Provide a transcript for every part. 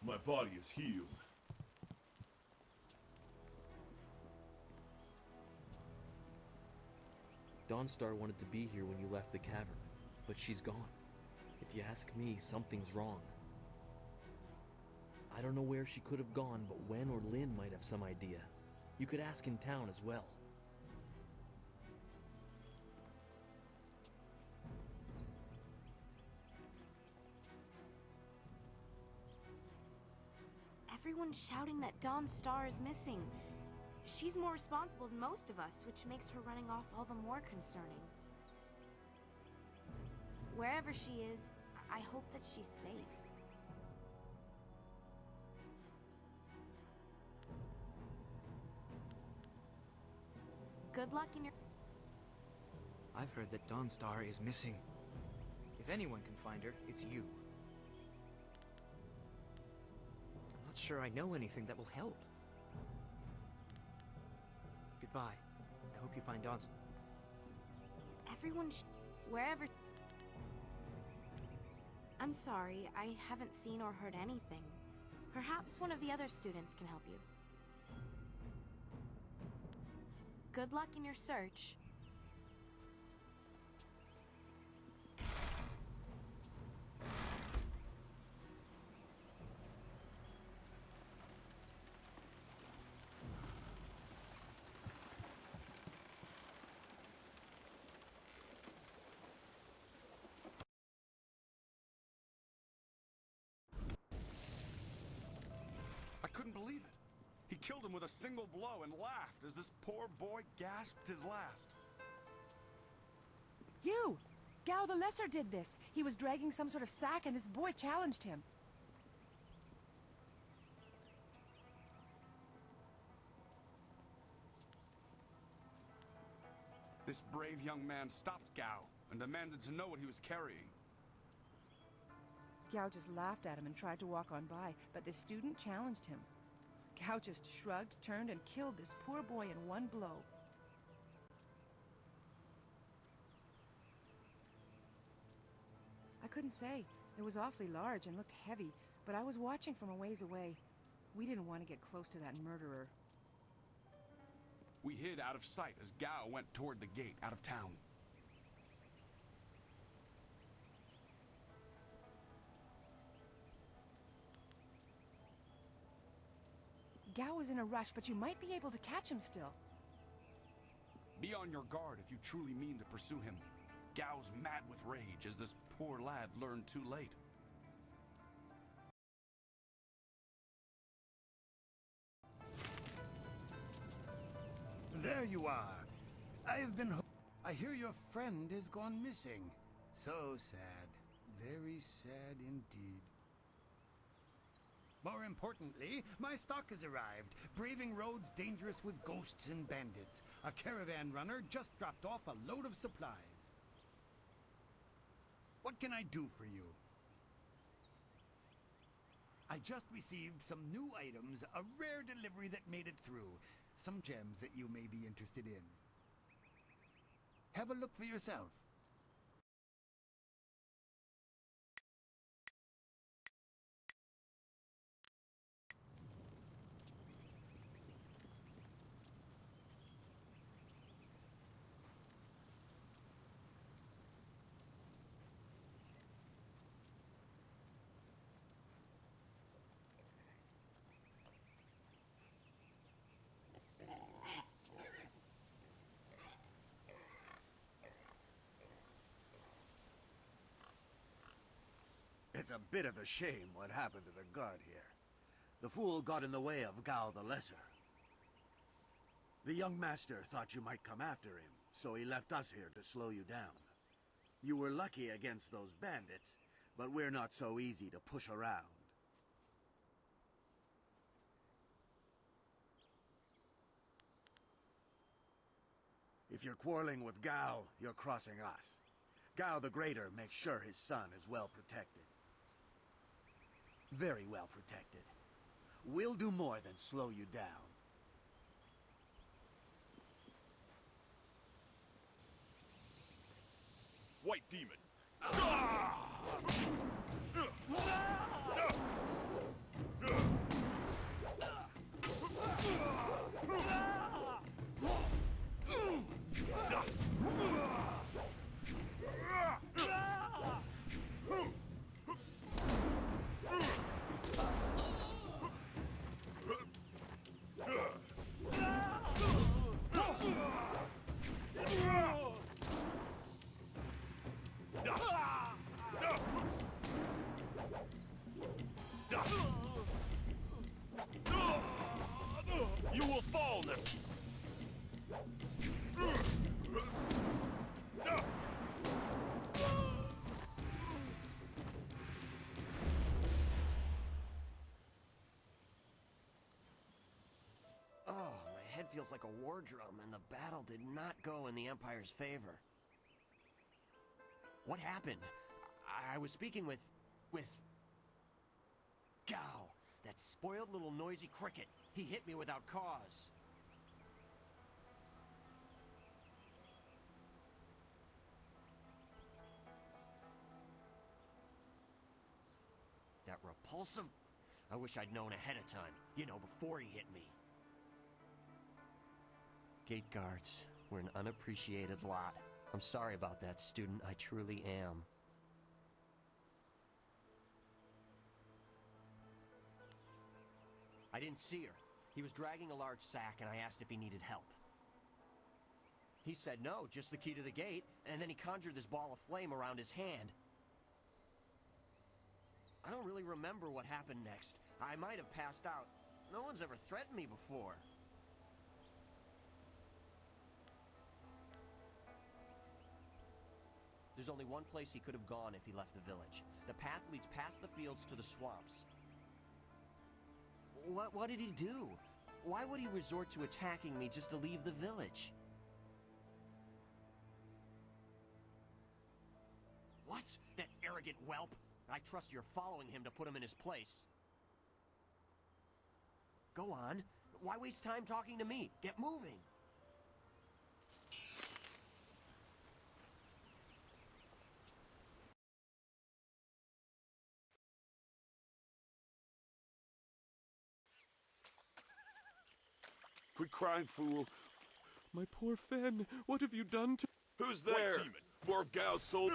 My body is healed. Dawnstar wanted to be here when you left the cavern, but she's gone. If you ask me, something's wrong. I don't know where she could have gone, but Wen or Lin might have some idea. You could ask in town as well. Everyone's shouting that Dawnstar is missing. She's more responsible than most of us, which makes her running off all the more concerning. Wherever she is, I hope that she's safe. Good luck in your... I've heard that Dawnstar is missing. If anyone can find her, it's you. I'm not sure I know anything that will help. Goodbye. I hope you find Dawnstar. Everyone wherever... I'm sorry, I haven't seen or heard anything. Perhaps one of the other students can help you. Good luck in your search. I couldn't believe it. He killed him with a single blow and laughed as this poor boy gasped his last. You! Gao the Lesser did this. He was dragging some sort of sack and this boy challenged him. This brave young man stopped Gao and demanded to know what he was carrying. Gao just laughed at him and tried to walk on by, but the student challenged him. Gao just shrugged, turned, and killed this poor boy in one blow. I couldn't say. It was awfully large and looked heavy, but I was watching from a ways away. We didn't want to get close to that murderer. We hid out of sight as Gao went toward the gate out of town. Gao was in a rush, but you might be able to catch him still. Be on your guard if you truly mean to pursue him. Gao's mad with rage as this poor lad learned too late. There you are. I hear your friend has gone missing. So sad. Very sad indeed. More importantly, my stock has arrived. Braving roads dangerous with ghosts and bandits. A caravan runner just dropped off a load of supplies. What can I do for you? I just received some new items, a rare delivery that made it through. Some gems that you may be interested in. Have a look for yourself. It's a bit of a shame what happened to the guard here. The fool got in the way of Gao the Lesser. The young master thought you might come after him, so he left us here to slow you down. You were lucky against those bandits, but we're not so easy to push around. If you're quarreling with Gao, you're crossing us. Gao the Greater makes sure his son is well protected. Very well protected. We'll do more than slow you down. White demon. sounds like a war drum, and the battle did not go in the Empire's favor. What happened? I was speaking with Gao, that spoiled little noisy cricket. He hit me without cause. That repulsive? I wish I'd known ahead of time. You know, before he hit me. Gate guards, we're an unappreciated lot. I'm sorry about that, student. I truly am. I didn't see her. He was dragging a large sack, and I asked if he needed help. He said no, just the key to the gate, and then he conjured this ball of flame around his hand. I don't really remember what happened next. I might have passed out. No one's ever threatened me before. There's only one place he could have gone if he left the village. The path leads past the fields to the swamps. What did he do? Why would he resort to attacking me just to leave the village? What? That arrogant whelp? I trust you're following him to put him in his place. Go on. Why waste time talking to me? Get moving. Quit crying, fool. My poor Fen, what have you done to... Who's there? White demon. More of Gao's soul.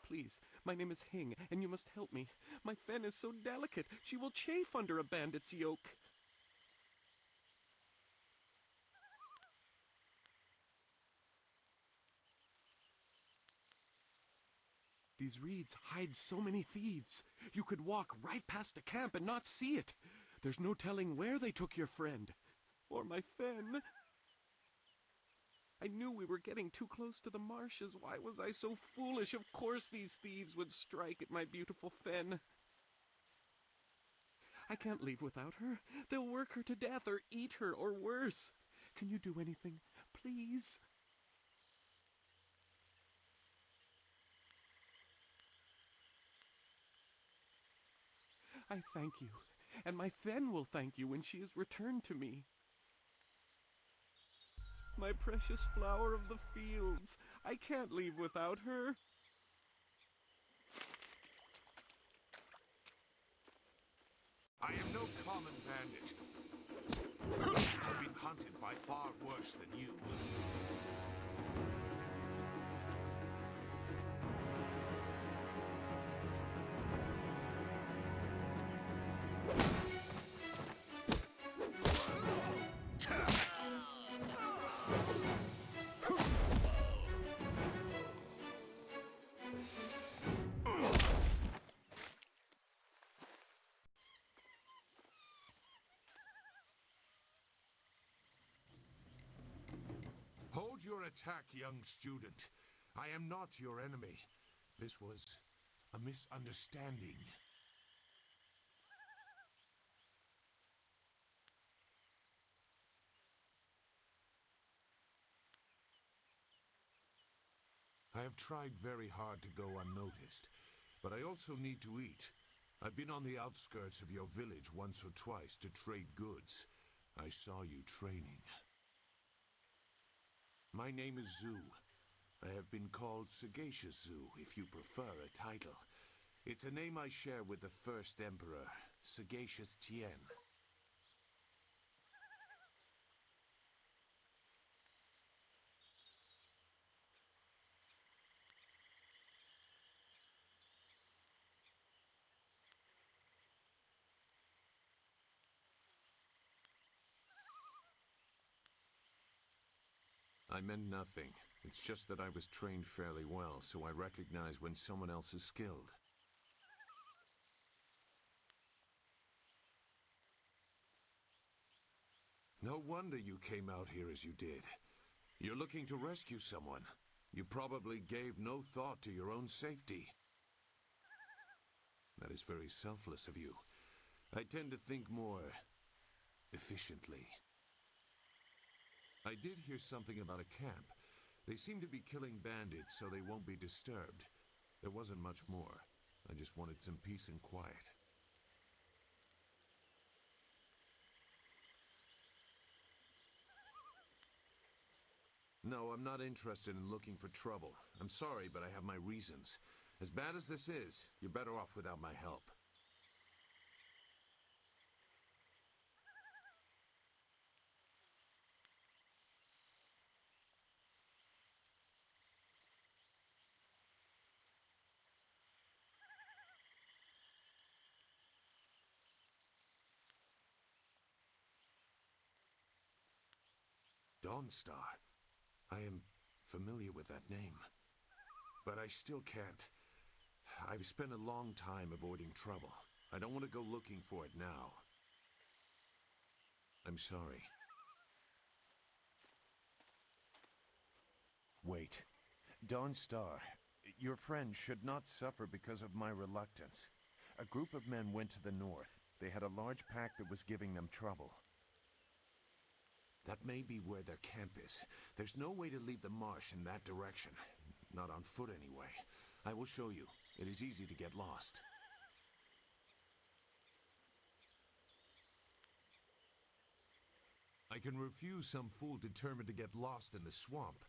Please, my name is Hing, and you must help me. My Fen is so delicate, she will chafe under a bandit's yoke. These reeds hide so many thieves. You could walk right past the camp and not see it. There's no telling where they took your friend. Or my Fen. I knew we were getting too close to the marshes. Why was I so foolish? Of course these thieves would strike at my beautiful Fen. I can't leave without her. They'll work her to death or eat her or worse. Can you do anything? Please? I thank you, and my Fen will thank you when she is returned to me. My precious flower of the fields. I can't leave without her. I am no common bandit. I've been hunted by far worse than you. Hold your attack, young student. I am not your enemy. This was a misunderstanding. I have tried very hard to go unnoticed, but I also need to eat. I've been on the outskirts of your village once or twice to trade goods. I saw you training. My name is Zhu. I have been called Sagacious Zhu, if you prefer a title. It's a name I share with the first emperor, Sagacious Tien. I meant nothing. It's just that I was trained fairly well, so I recognize when someone else is skilled. No wonder you came out here as you did. You're looking to rescue someone. You probably gave no thought to your own safety. That is very selfless of you. I tend to think more efficiently. I did hear something about a camp. They seem to be killing bandits so they won't be disturbed. There wasn't much more. I just wanted some peace and quiet. No, I'm not interested in looking for trouble. I'm sorry, but I have my reasons. As bad as this is, you're better off without my help. Dawnstar. I am familiar with that name. But I still can't. I've spent a long time avoiding trouble. I don't want to go looking for it now. I'm sorry. Wait. Dawnstar, your friend should not suffer because of my reluctance. A group of men went to the north. They had a large pack that was giving them trouble. That may be where their camp is. There's no way to leave the marsh in that direction. Not on foot, anyway. I will show you. It is easy to get lost. I can refuse some fool determined to get lost in the swamp,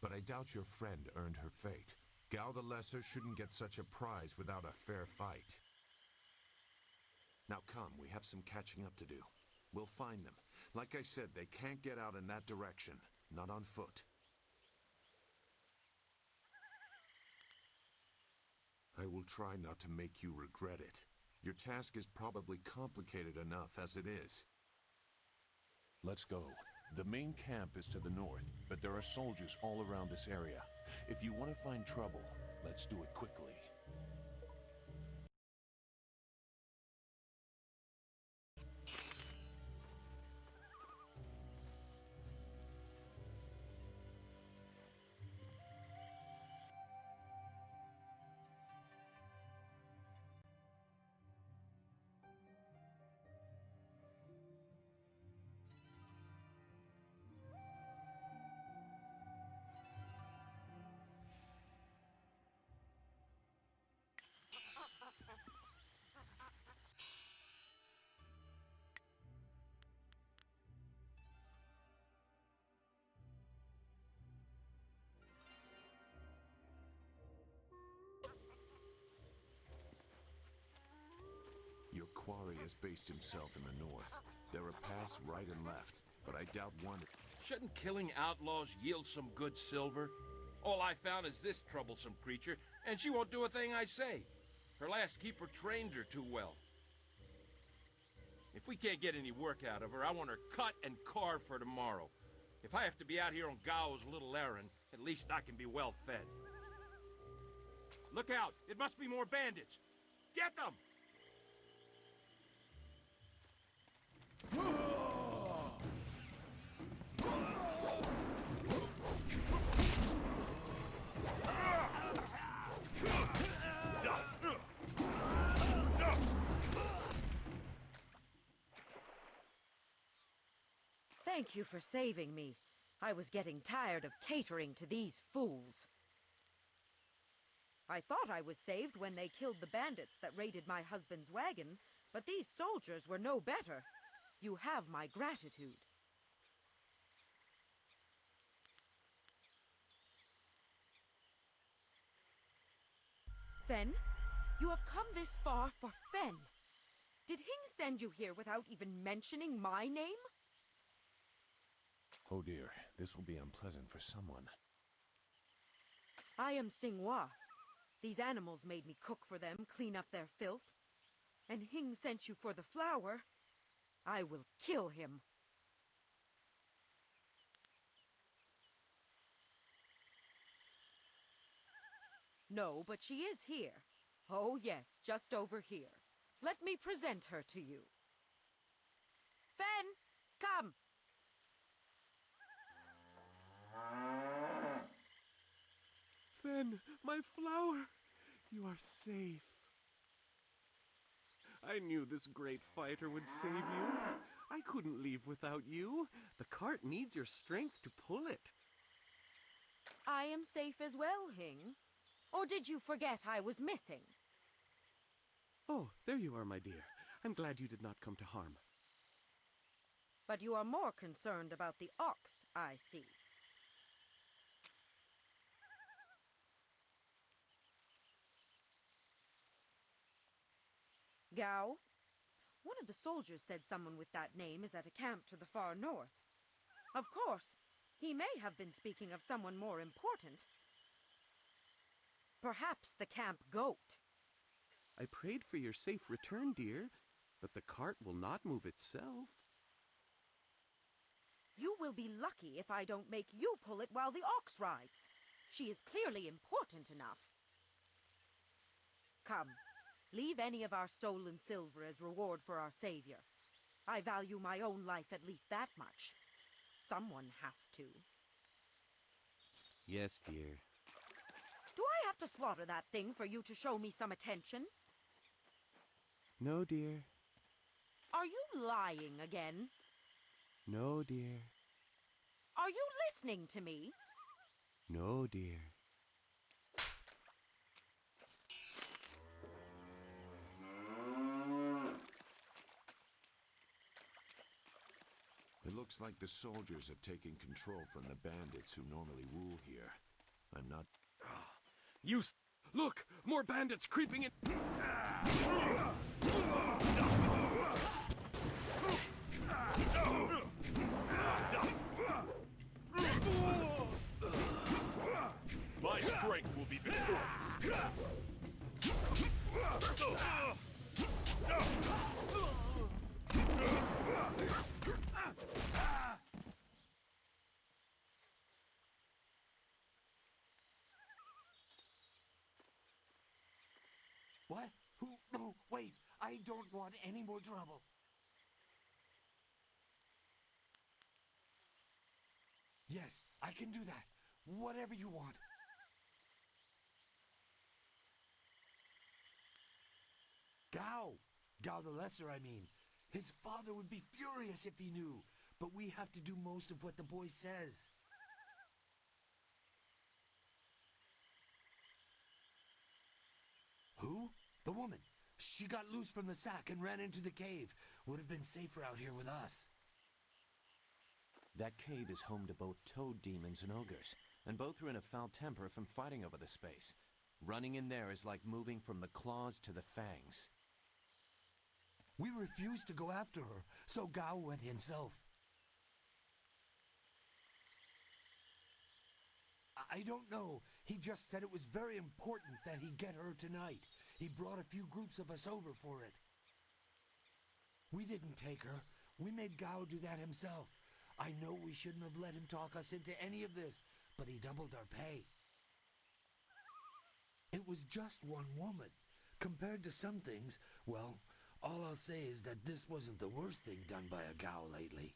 but I doubt your friend earned her fate. Gao the Lesser shouldn't get such a prize without a fair fight. Now come, we have some catching up to do. We'll find them. Like I said, they can't get out in that direction. Not on foot. I will try not to make you regret it. Your task is probably complicated enough as it is. Let's go. The main camp is to the north, but there are soldiers all around this area. If you want to find trouble, let's do it quickly. Your quarry has based himself in the north. There are paths right and left, but I doubt one... Shouldn't killing outlaws yield some good silver? All I found is this troublesome creature, and she won't do a thing I say. Her last keeper trained her too well. If we can't get any work out of her, I want her cut and carved for tomorrow. If I have to be out here on Gao's little errand, at least I can be well fed. Look out! It must be more bandits! Get them! Thank you for saving me. I was getting tired of catering to these fools. I thought I was saved when they killed the bandits that raided my husband's wagon, but these soldiers were no better. You have my gratitude. Fen, you have come this far for Fen. Did Hing send you here without even mentioning my name? Oh dear, this will be unpleasant for someone. I am Xinghua. These animals made me cook for them, clean up their filth. And Hing sent you for the flower. I will kill him. No, but she is here. Oh, yes, just over here. Let me present her to you. Fen, come! Fen, my flower! You are safe. I knew this great fighter would save you. I couldn't leave without you. The cart needs your strength to pull it. I am safe as well, Hing. Or did you forget I was missing? Oh, there you are, my dear. I'm glad you did not come to harm. But you are more concerned about the ox, I see. Gao? One of the soldiers said someone with that name is at a camp to the far north. Of course, he may have been speaking of someone more important. Perhaps the camp goat. I prayed for your safe return, dear, but the cart will not move itself. You will be lucky if I don't make you pull it while the ox rides. She is clearly important enough. Come, leave any of our stolen silver as reward for our savior. I value my own life at least that much. Someone has to. Yes, dear. Do I have to slaughter that thing for you to show me some attention? No, dear. Are you lying again? No, dear. Are you listening to me? No, dear. It looks like the soldiers have taken control from the bandits who normally rule here. I'm not... Look! More bandits creeping in! My strength will be victorious. What? Who? No, wait. I don't want any more trouble. Yes, I can do that. Whatever you want. Gao! Gao the Lesser, I mean. His father would be furious if he knew. But we have to do most of what the boy says. Who? The woman. She got loose from the sack and ran into the cave. Would have been safer out here with us. That cave is home to both toad demons and ogres, and both are in a foul temper from fighting over the space. Running in there is like moving from the claws to the fangs. We refused to go after her, so Gao went himself. I don't know. He just said it was very important that he get her tonight. He brought a few groups of us over for it. We didn't take her. We made Gao do that himself. I know we shouldn't have let him talk us into any of this, but he doubled our pay. It was just one woman. Compared to some things, well, all I'll say is that this wasn't the worst thing done by a Gao lately.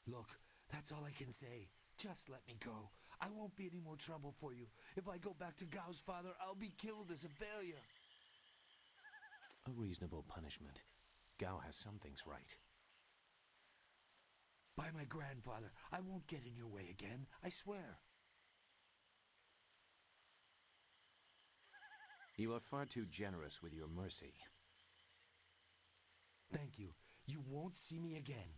Look, that's all I can say. Just let me go. I won't be any more trouble for you. If I go back to Gao's father, I'll be killed as a failure. A reasonable punishment. Gao has some things right. By my grandfather, I won't get in your way again. I swear. You are far too generous with your mercy. Thank you. You won't see me again.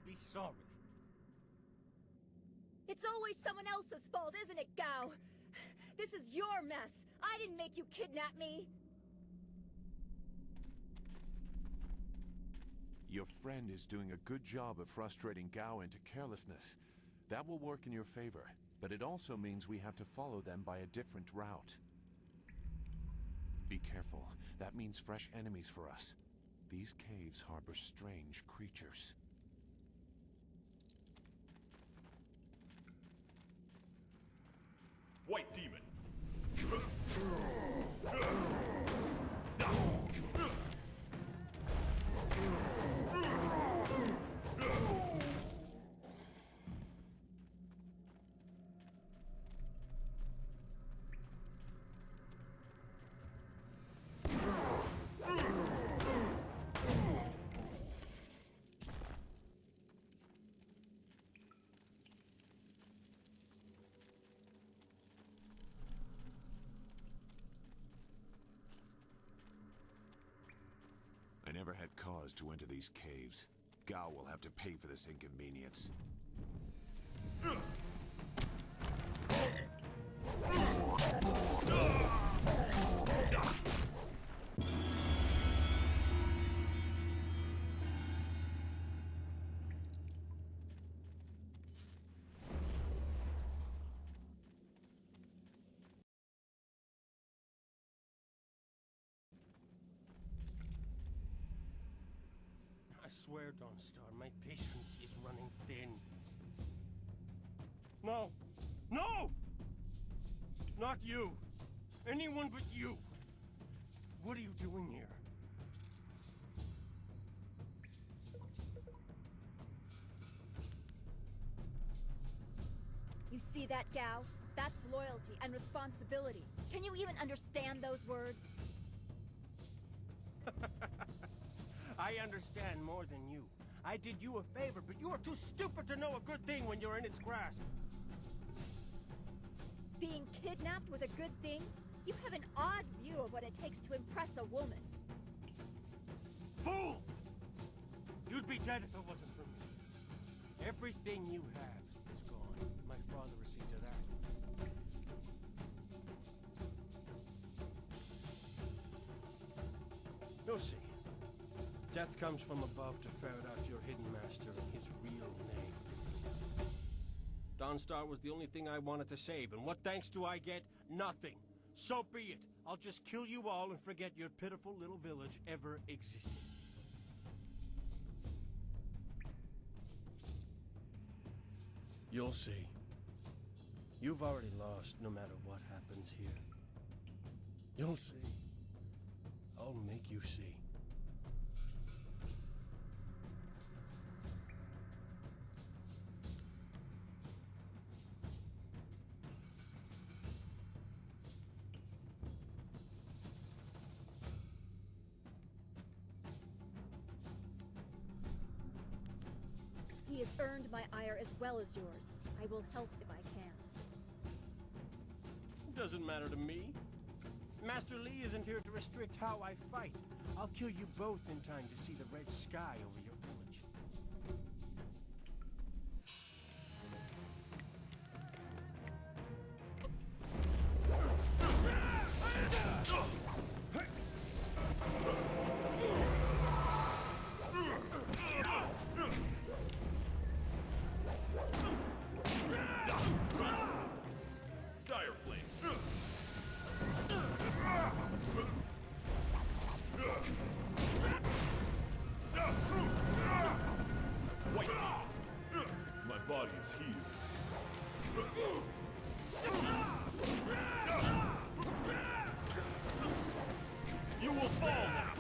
be sorry. It's always someone else's fault, isn't it, Gao? This is your mess. I didn't make you kidnap me. Your friend is doing a good job of frustrating Gao into carelessness. That will work in your favor, but it also means we have to follow them by a different route. Be careful. That means fresh enemies for us. These caves harbor strange creatures. White demon. I never had cause to enter these caves. Gao will have to pay for this inconvenience. I swear, Dawnstar, my patience is running thin. No! No! Not you! Anyone but you! What are you doing here? You see that, Gao? That's loyalty and responsibility. Can you even understand those words? I understand more than you. I did you a favor, but you are too stupid to know a good thing when you're in its grasp. Being kidnapped was a good thing? You have an odd view of what it takes to impress a woman. Fools! You'd be dead if it wasn't for me. Everything you have is gone. My father will see to that. You'll see. Death comes from above to ferret out your hidden master and his real name. Dawnstar was the only thing I wanted to save, and what thanks do I get? Nothing. So be it. I'll just kill you all and forget your pitiful little village ever existed. You'll see. You've already lost no matter what happens here. You'll see. I'll make you see. He has earned my ire as well as yours. I will help if I can. Doesn't matter to me. Master Li isn't here to restrict how I fight. I'll kill you both in time to see the red sky over your village. Dire flame. White. My body is healed. You will fall now.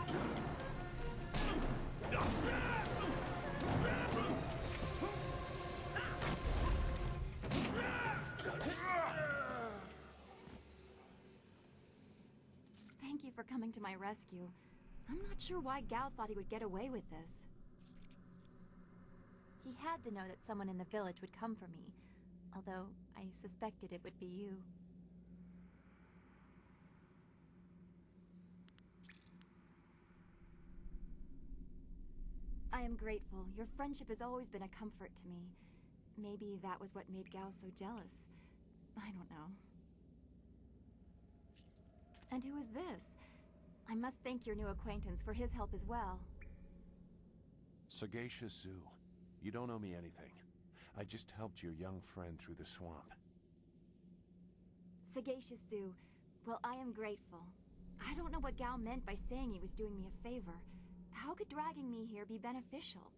Thank you for coming to my rescue. I'm not sure why Gao thought he would get away with this. He had to know that someone in the village would come for me, although I suspected it would be you. I am grateful. Your friendship has always been a comfort to me. Maybe that was what made Gao so jealous. I don't know. And who is this? I must thank your new acquaintance for his help as well. Sagacious Zoo. You don't owe me anything. I just helped your young friend through the swamp. Sagacious Zoo. Well, I am grateful. I don't know what Gao meant by saying he was doing me a favor. How could dragging me here be beneficial?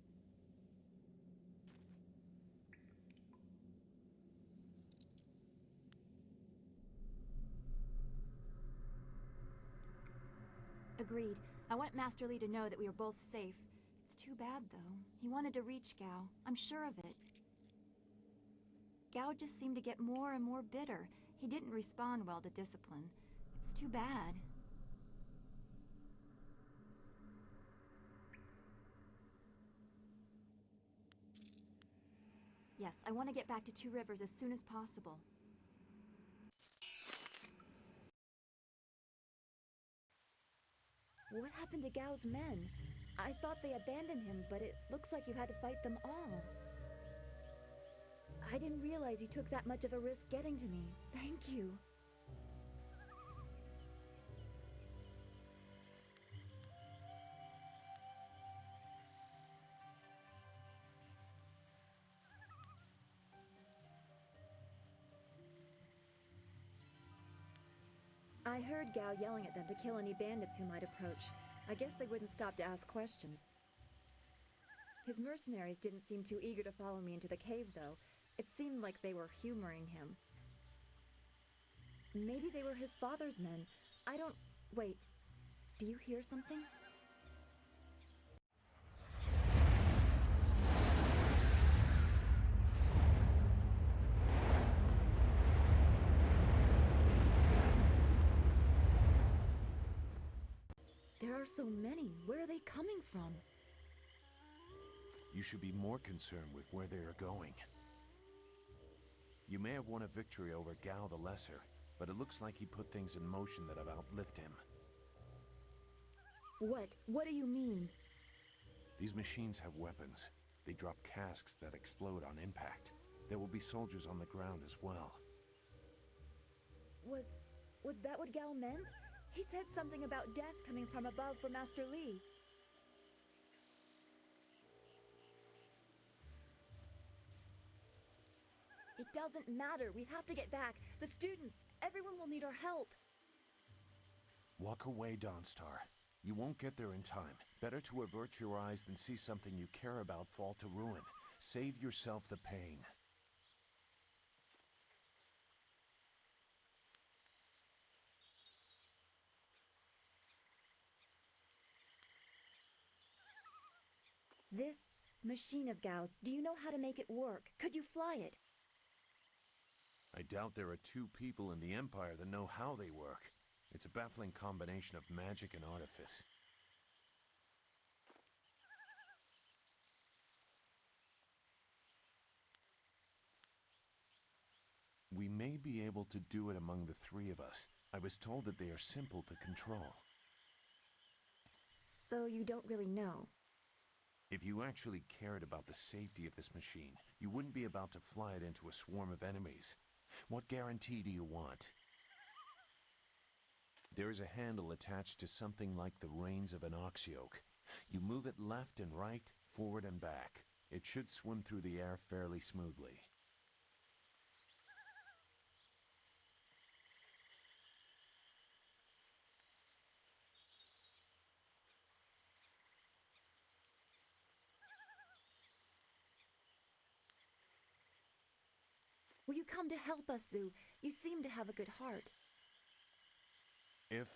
Agreed. I want Master Li to know that we are both safe. It's too bad, though. He wanted to reach Gao. I'm sure of it. Gao just seemed to get more and more bitter. He didn't respond well to discipline. It's too bad. Yes, I want to get back to Two Rivers as soon as possible. What happened to Gao's men? I thought they abandoned him, but it looks like you had to fight them all. I didn't realize you took that much of a risk getting to me. Thank you. I heard Gao yelling at them to kill any bandits who might approach. I guess they wouldn't stop to ask questions. His mercenaries didn't seem too eager to follow me into the cave, though. It seemed like they were humoring him. Maybe they were his father's men. I don't... Wait. Do you hear something? There are so many. Where are they coming from? You should be more concerned with where they are going. You may have won a victory over Gao the Lesser, but it looks like he put things in motion that have outlived him. What? What do you mean? These machines have weapons. They drop casks that explode on impact. There will be soldiers on the ground as well. Was that what Gao meant? He said something about death coming from above for Master Li. It doesn't matter. We have to get back. The students, everyone will need our help. Walk away, Dawnstar. You won't get there in time. Better to avert your eyes than see something you care about fall to ruin. Save yourself the pain. This machine of Gao's, do you know how to make it work? Could you fly it? I doubt there are two people in the Empire that know how they work. It's a baffling combination of magic and artifice. We may be able to do it among the three of us. I was told that they are simple to control. So you don't really know? If you actually cared about the safety of this machine, you wouldn't be about to fly it into a swarm of enemies. What guarantee do you want? There is a handle attached to something like the reins of an ox yoke. You move it left and right, forward and back. It should swim through the air fairly smoothly. Will you come to help us, Zoo? You seem to have a good heart. If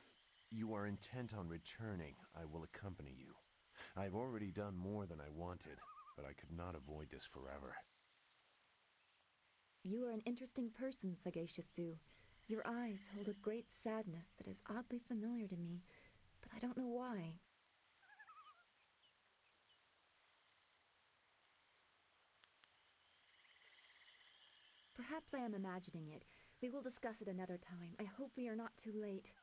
you are intent on returning, I will accompany you. I've already done more than I wanted, but I could not avoid this forever. You are an interesting person, Sagacious Zoo. Your eyes hold a great sadness that is oddly familiar to me, but I don't know why. Perhaps I am imagining it. We will discuss it another time. I hope we are not too late.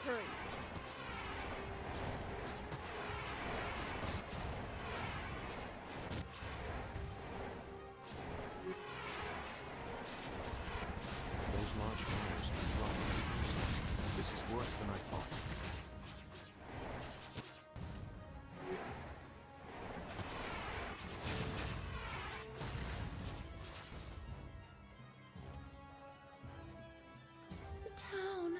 Hurry. Those large fires can drop explosives. This is worse than I thought. The town.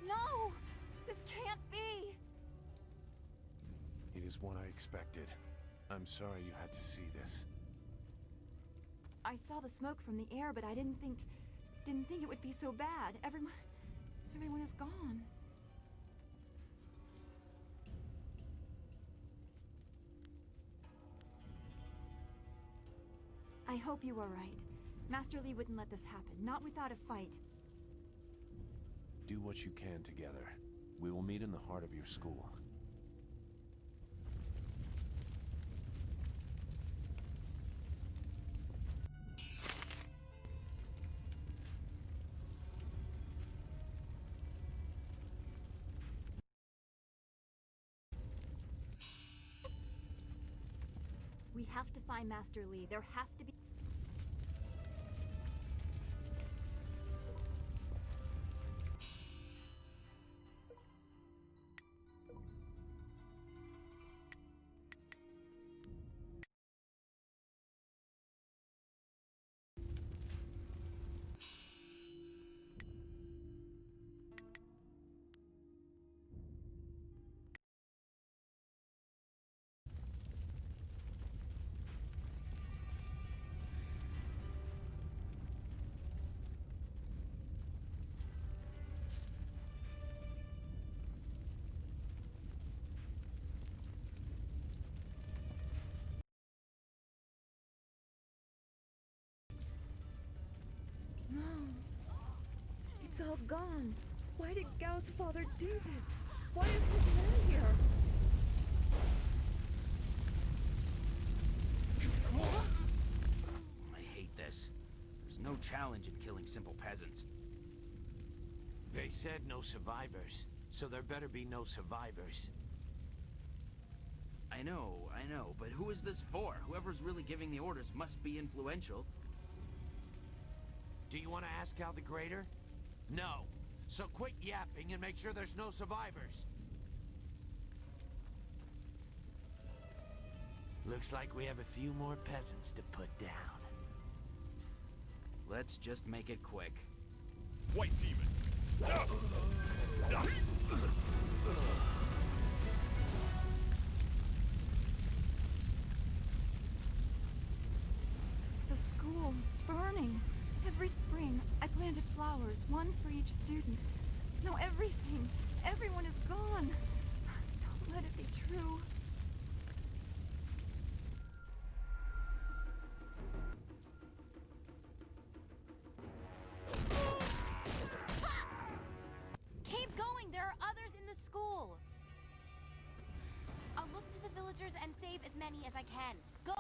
No! This can't be! It is what I expected. I'm sorry you had to see this. I saw the smoke from the air, but I didn't think it would be so bad. Everyone is gone. I hope you were right. Master Li wouldn't let this happen, not without a fight. Do what you can together. We will meet in the heart of your school. We have to find Master Li. There have to be... No. It's all gone. Why did Gao's father do this? Why are his men here? I hate this. There's no challenge in killing simple peasants. They said no survivors, so there better be no survivors. I know, but who is this for? Whoever's really giving the orders must be influential. Do you want to ask Cal the Greater? No. So quit yapping and make sure there's no survivors. Looks like we have a few more peasants to put down. Let's just make it quick. White demon! The school, burning. Every spring, I planted flowers, one for each student. Now everything, everyone is gone. Don't let it be true. Keep going, there are others in the school. I'll look to the villagers and save as many as I can. Go!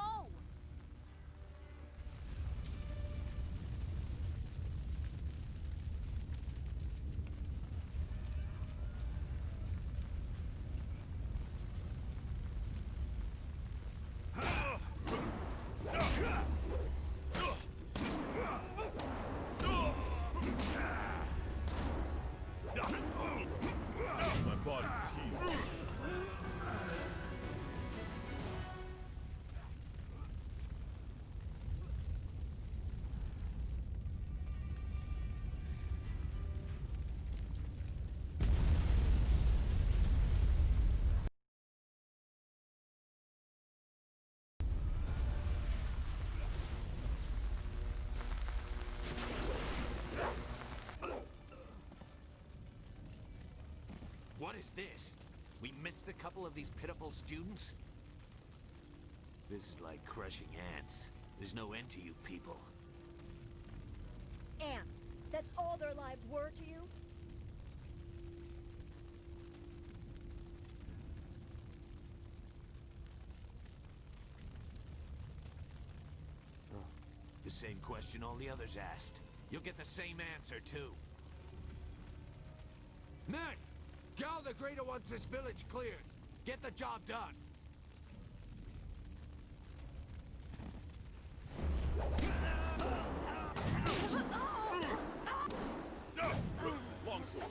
My body is healed. What is this? We missed a couple of these pitiful students? This is like crushing ants. There's no end to you people. Ants. That's all their lives were to you? The same question all the others asked. You'll get the same answer, too. Men! Gal the Greater wants this village cleared. Get the job done. Longsword.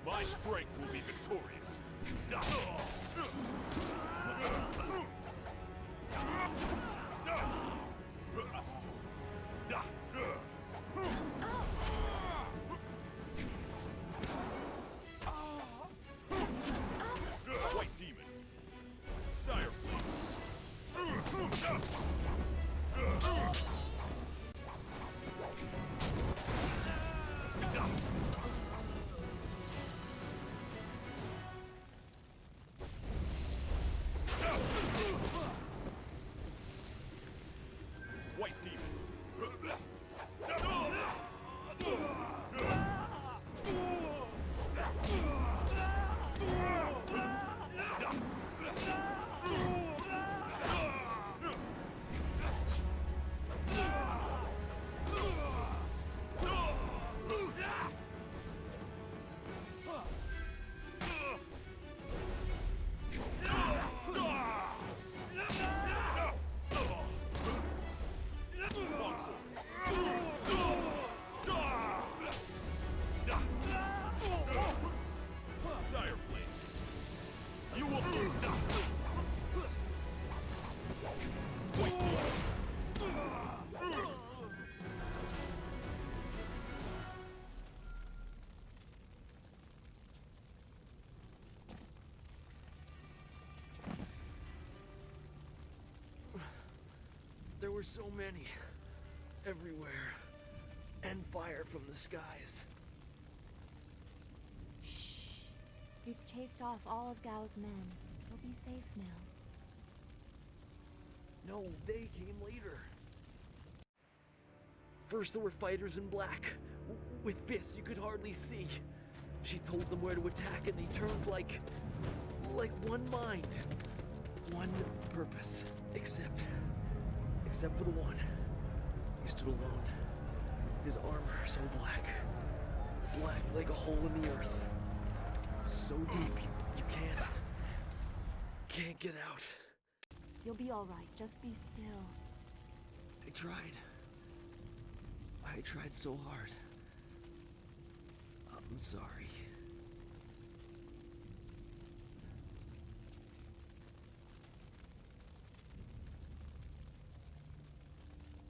My strength will be victorious. White demon. Dire White demon. Dire flame. You will White There were so many. Everywhere. And fire from the skies. Shh. We've chased off all of Gao's men. We'll be safe now. No, they came later. First there were fighters in black. With fists you could hardly see. She told them where to attack and they turned like one mind. One purpose. Except for the one. He stood alone. His armor so black. Black like a hole in the earth. So deep you can't get out. You'll be all right. Just be still. I tried so hard. I'm sorry.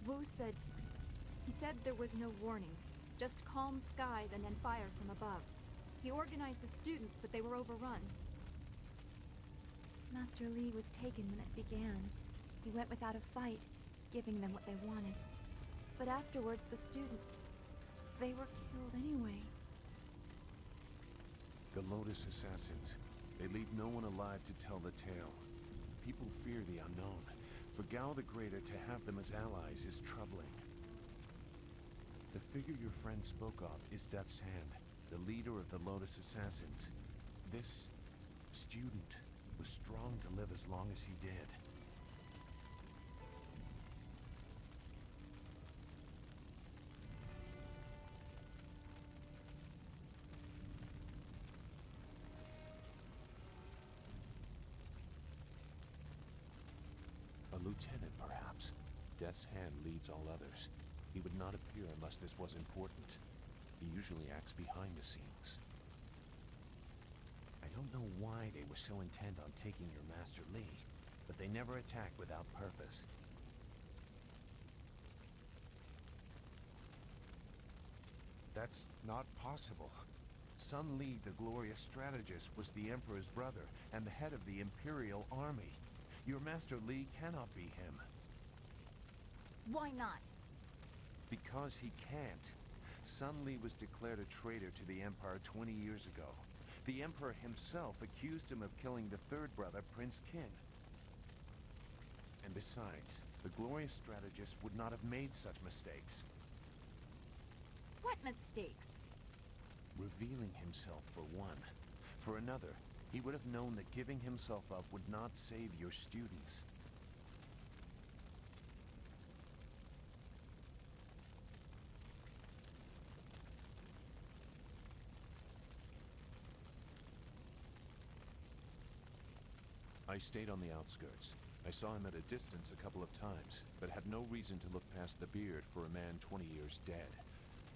Wu said... He said there was no warning. Just calm skies and then fire from above. He organized the students, but they were overrun. Master Li was taken when it began. He went without a fight, giving them what they wanted. But afterwards, the students... they were killed anyway. The Lotus Assassins. They leave no one alive to tell the tale. People fear the unknown. For Gao the Greater to have them as allies is troubling. The figure your friend spoke of is Death's Hand, the leader of the Lotus Assassins. This student was strong to live as long as he did. A lieutenant, perhaps. Death's Hand leads all others. He would not appear unless this was important. He usually acts behind the scenes. I don't know why they were so intent on taking your Master Li, but they never attack without purpose. That's not possible. Sun Li, the glorious strategist, was the Emperor's brother and the head of the Imperial Army. Your Master Li cannot be him. Why not? Because he can't. Sun Li was declared a traitor to the Empire 20 years ago. The Emperor himself accused him of killing the third brother, Prince Qin. And besides, the glorious strategist would not have made such mistakes. What mistakes? Revealing himself, for one. For another, he would have known that giving himself up would not save your students. I stayed on the outskirts. I saw him at a distance a couple of times, but had no reason to look past the beard for a man 20 years dead.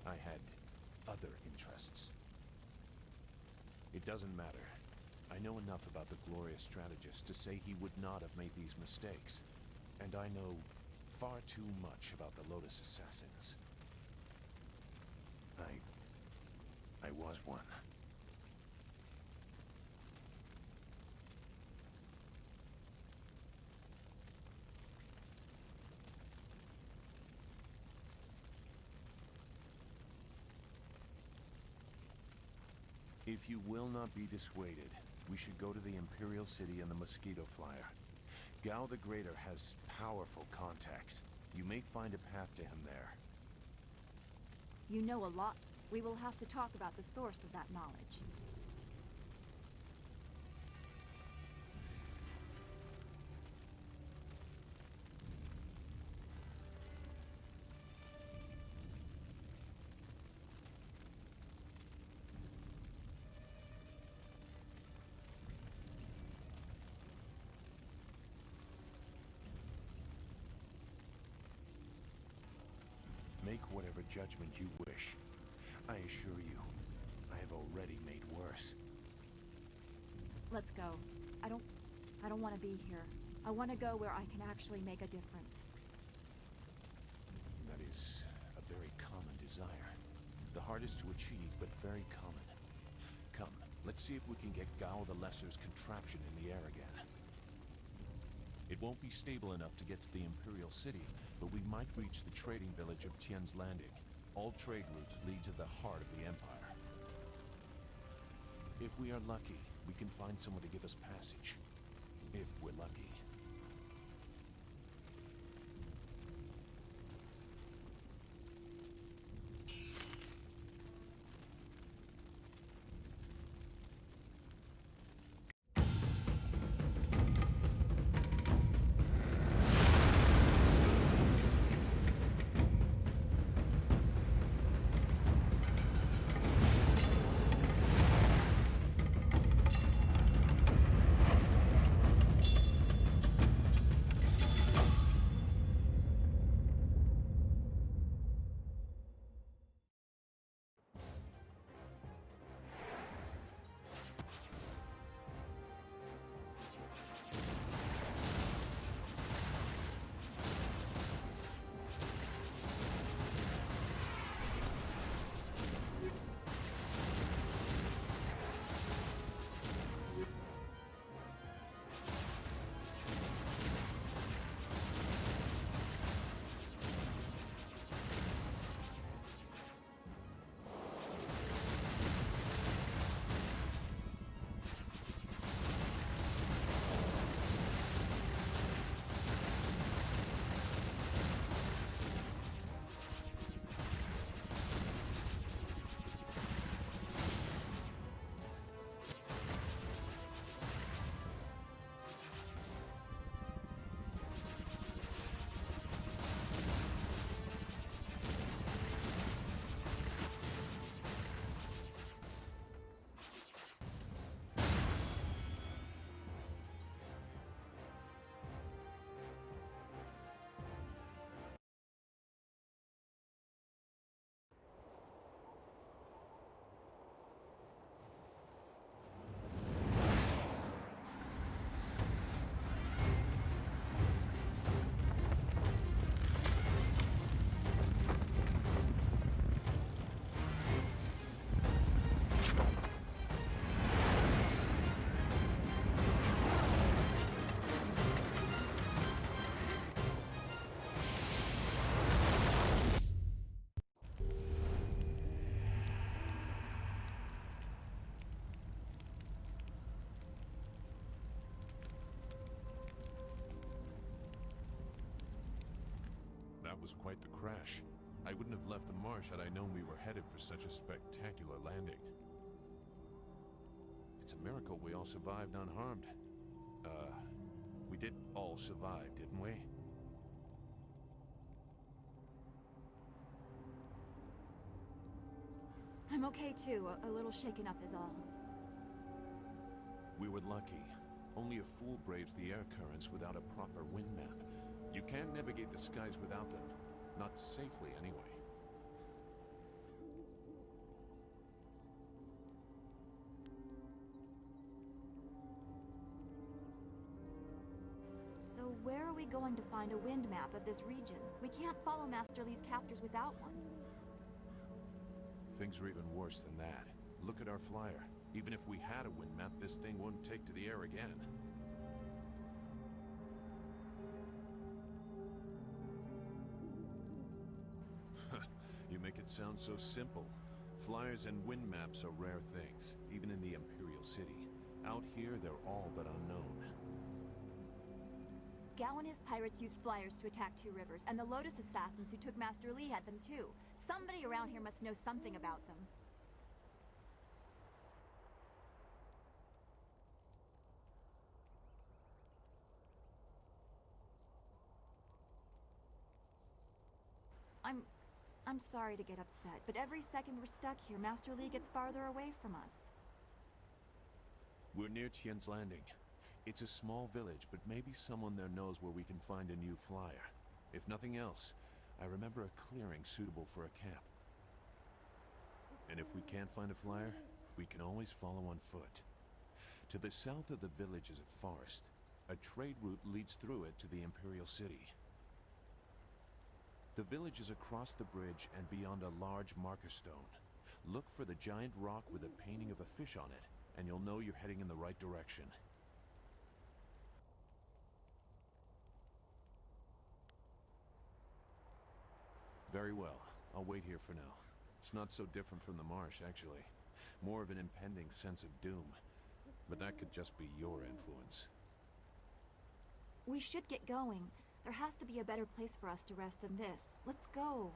I had other interests. It doesn't matter. I know enough about the glorious strategist to say he would not have made these mistakes. And I know far too much about the Lotus Assassins. I was one. If you will not be dissuaded, we should go to the Imperial City and the Mosquito Flyer. Gao the Greater has powerful contacts. You may find a path to him there. You know a lot. We will have to talk about the source of that knowledge. Make whatever judgment you wish. I assure you, I have already made worse. Let's go. I don't want to be here. I want to go where I can actually make a difference. That is a very common desire. The hardest to achieve, but very common. Come, let's see if we can get Gao the Lesser's contraption in the air again. It won't be stable enough to get to the Imperial City, but we might reach the trading village of Tian's Landing. All trade routes lead to the heart of the Empire. If we are lucky, we can find someone to give us passage. If we're lucky. that was quite the crash. I wouldn't have left the marsh had I known we were headed for such a spectacular landing. It's a miracle we all survived unharmed. We did all survive, didn't we? I'm okay too. A little shaken up is all. We were lucky. Only a fool braves the air currents without a proper wind map. You can't navigate the skies without them. Not safely, anyway. So where are we going to find a wind map of this region? We can't follow Master Li's captors without one. Things are even worse than that. Look at our flyer. Even if we had a wind map, this thing wouldn't take to the air again. You make it sound so simple. Flyers and wind maps are rare things, even in the Imperial City. Out here, they're all but unknown. Gao and his pirates used flyers to attack Two Rivers, and the Lotus assassins who took Master Li had them too. Somebody around here must know something about them. I'm sorry to get upset, but every second we're stuck here, Master Li gets farther away from us. We're near Tian's Landing. It's a small village, but maybe someone there knows where we can find a new flyer. If nothing else, I remember a clearing suitable for a camp. And if we can't find a flyer, we can always follow on foot. To the south of the village is a forest. A trade route leads through it to the Imperial City. The village is across the bridge and beyond a large marker stone. Look for the giant rock with a painting of a fish on it, and you'll know you're heading in the right direction. Very well. I'll wait here for now. It's not so different from the marsh, actually. More of an impending sense of doom. But that could just be your influence. We should get going. There has to be a better place for us to rest than this. Let's go.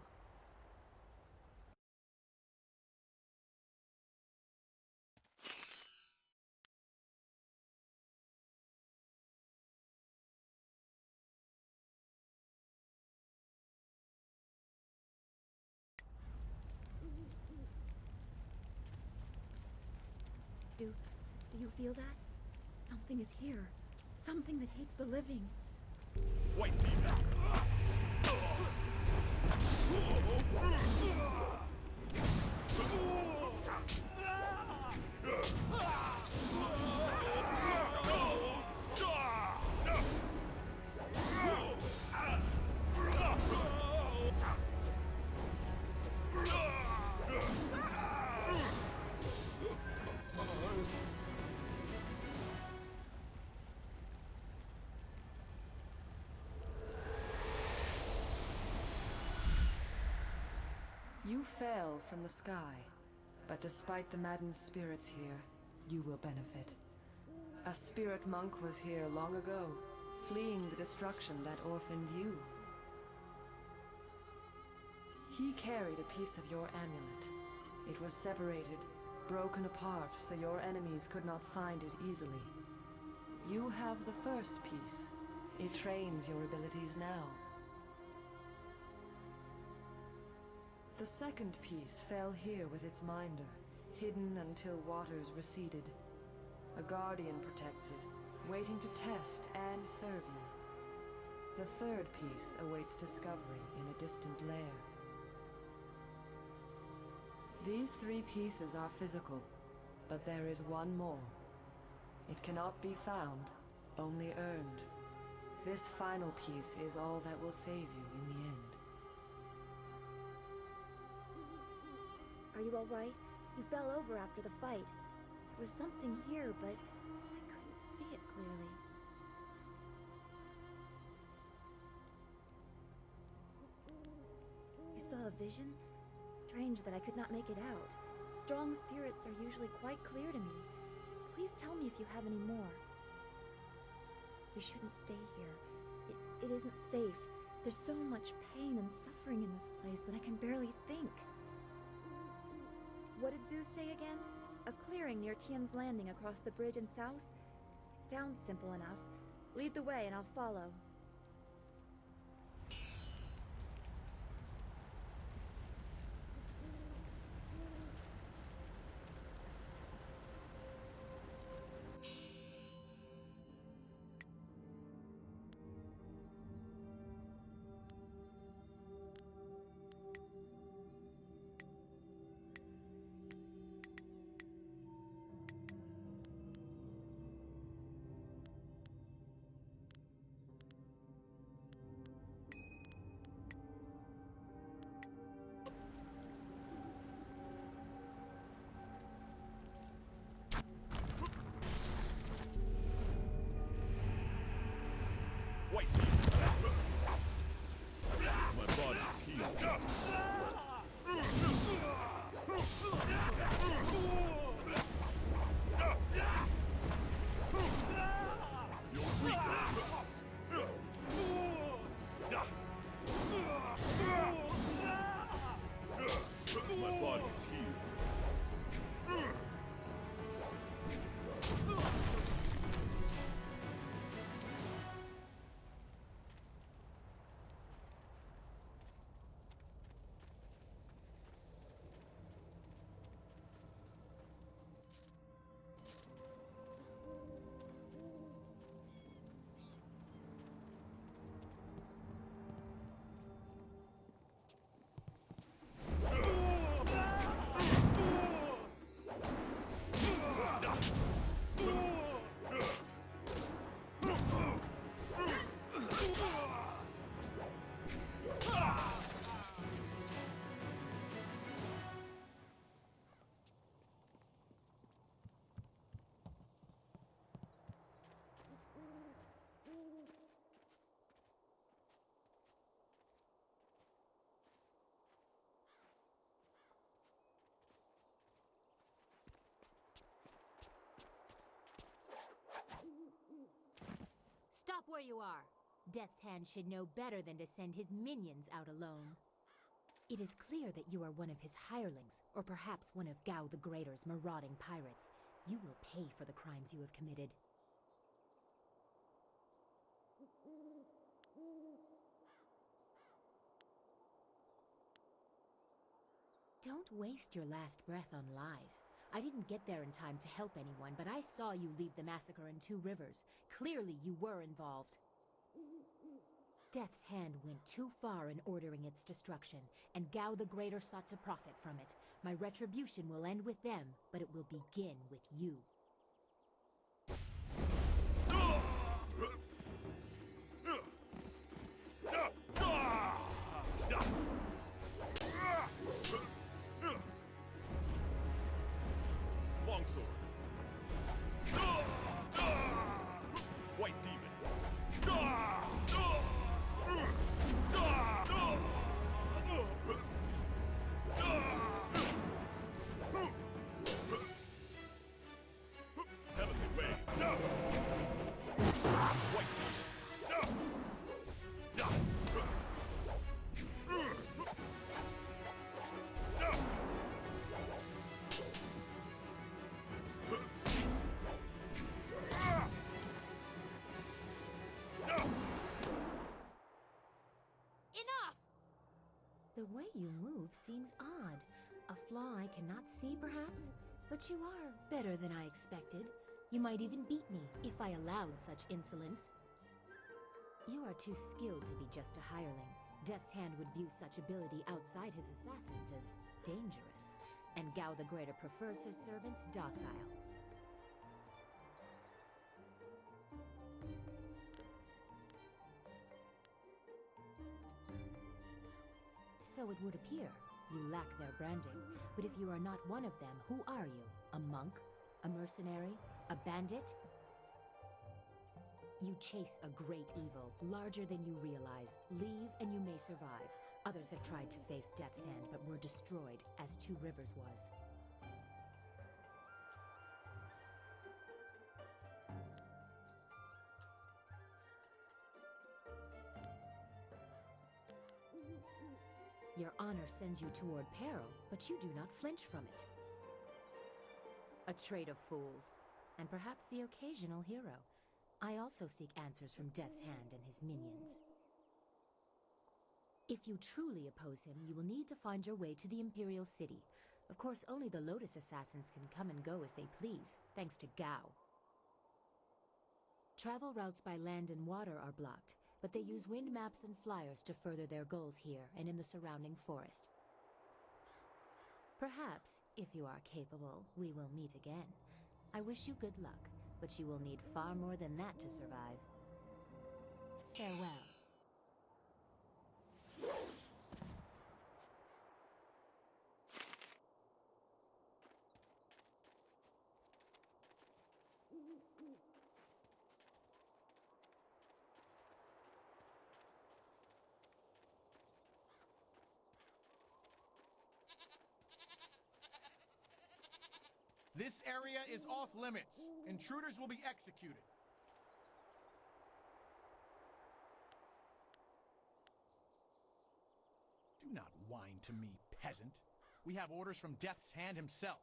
Do you feel that? Something is here. Something that hates the living. White demon! You fell from the sky, but despite the maddened spirits here, you will benefit. A spirit monk was here long ago, fleeing the destruction that orphaned you. He carried a piece of your amulet. It was separated, broken apart, so your enemies could not find it easily. You have the first piece. It trains your abilities now. The second piece fell here with its minder, hidden until waters receded. A guardian protects it, waiting to test and serve you. The third piece awaits discovery in a distant lair. These three pieces are physical, but there is one more. It cannot be found, only earned. This final piece is all that will save you in the end. Are you all right? You fell over after the fight. There was something here, but I couldn't see it clearly. You saw a vision? Strange that I could not make it out. Strong spirits are usually quite clear to me. Please tell me if you have any more. You shouldn't stay here. It isn't safe. There's so much pain and suffering in this place that I can barely think. What did Zeus say again? A clearing near Tian's Landing across the bridge in south? It sounds simple enough. Lead the way and I'll follow. Wait! My body's healed. You're weak. My body's healed. Stop where you are! Death's Hand should know better than to send his minions out alone. It is clear that you are one of his hirelings, or perhaps one of Gao the Greater's marauding pirates. You will pay for the crimes you have committed. Don't waste your last breath on lies. I didn't get there in time to help anyone, but I saw you lead the massacre in Two Rivers. Clearly you were involved. Death's Hand went too far in ordering its destruction, and Gao the Greater sought to profit from it. My retribution will end with them, but it will begin with you. Longsword. White demon. Heavenly wave. White The way you move seems odd. A flaw I cannot see, perhaps? But you are better than I expected. You might even beat me, if I allowed such insolence. You are too skilled to be just a hireling. Death's Hand would view such ability outside his assassins as dangerous, and Gao the Greater prefers his servants docile. So it would appear. You lack their branding. But if you are not one of them, who are you? A monk? A mercenary? A bandit? You chase a great evil, larger than you realize. Leave and you may survive. Others have tried to face Death's Hand, but were destroyed, as Two Rivers was. Your honor sends you toward peril, but you do not flinch from it. A trait of fools, and perhaps the occasional hero. I also seek answers from Death's Hand and his minions. If you truly oppose him, you will need to find your way to the Imperial City. Of course, only the Lotus Assassins can come and go as they please, thanks to Gao. Travel routes by land and water are blocked, but they use wind maps and flyers to further their goals here and in the surrounding forest. Perhaps, if you are capable, we will meet again. I wish you good luck, but you will need far more than that to survive. Farewell. This area is off limits. Intruders will be executed. Do not whine to me, peasant. We have orders from Death's Hand himself.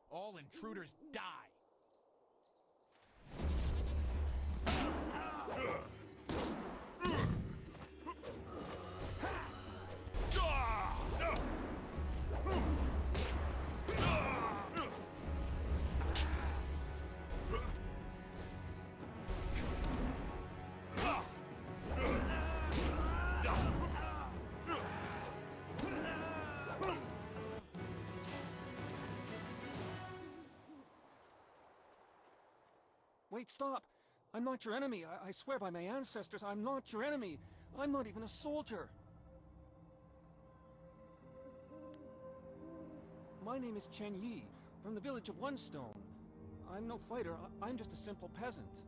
All intruders die. Wait, stop! I'm not your enemy. I swear by my ancestors, I'm not your enemy. I'm not even a soldier. My name is Chen Yi, from the village of One Stone. I'm no fighter. I'm just a simple peasant.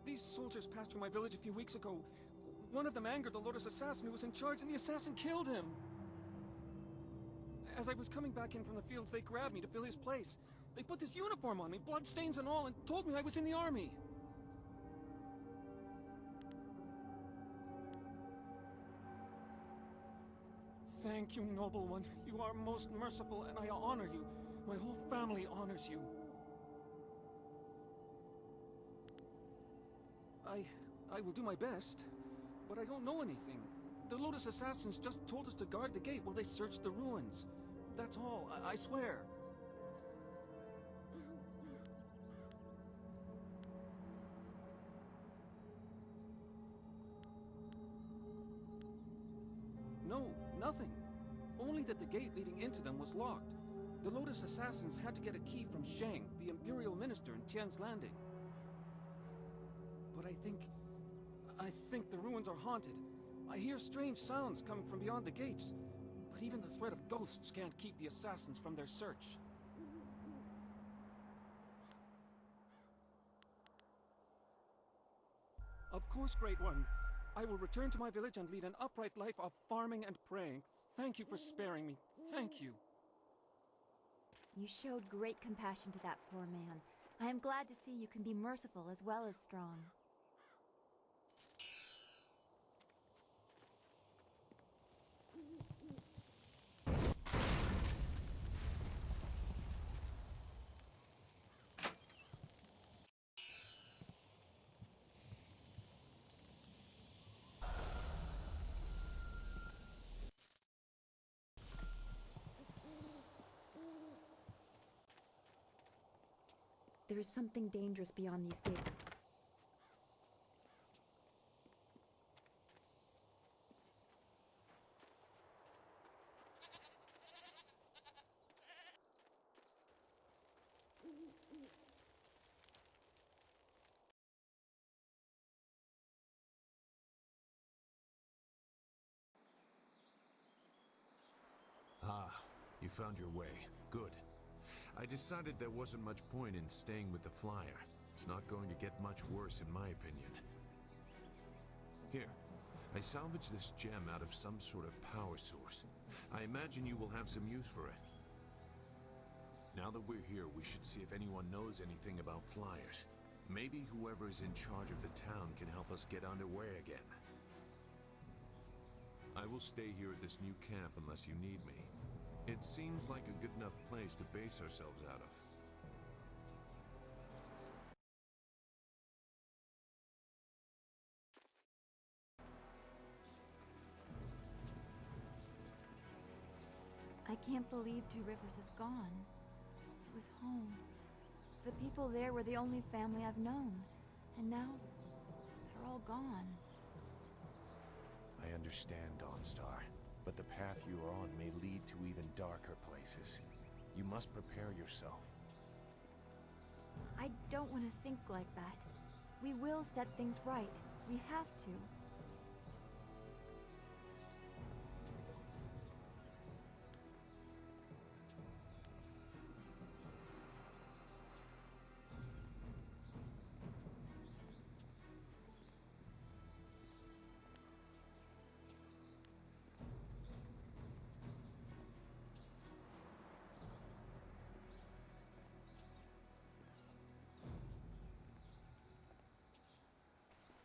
These soldiers passed through my village a few weeks ago. One of them angered the Lotus Assassin who was in charge, and the assassin killed him. As I was coming back in from the fields, they grabbed me to fill his place. They put this uniform on me, bloodstains and all, and told me I was in the army. Thank you, noble one. You are most merciful, and I honor you. My whole family honors you. I will do my best, but I don't know anything. The Lotus Assassins just told us to guard the gate while they searched the ruins. That's all, I swear. No, nothing. Only that the gate leading into them was locked. The Lotus Assassins had to get a key from Shang, the Imperial Minister in Tian's Landing. But I think the ruins are haunted. I hear strange sounds coming from beyond the gates. But even the threat of ghosts can't keep the assassins from their search. Of course, Great One. I will return to my village and lead an upright life of farming and praying. Thank you for sparing me. Thank you. You showed great compassion to that poor man. I am glad to see you can be merciful as well as strong. There is something dangerous beyond these gates. Ah, you found your way. Good. I decided there wasn't much point in staying with the flyer. It's not going to get much worse in my opinion. Here, I salvaged this gem out of some sort of power source. I imagine you will have some use for it. Now that we're here, we should see if anyone knows anything about flyers. Maybe whoever is in charge of the town can help us get underway again. I will stay here at this new camp unless you need me. It seems like a good enough place to base ourselves out of. I can't believe Two Rivers is gone. It was home. The people there were the only family I've known. And now, they're all gone. I understand, Dawnstar, but the path you are on may lead to even darker places. You must prepare yourself. I don't want to think like that. We will set things right. We have to.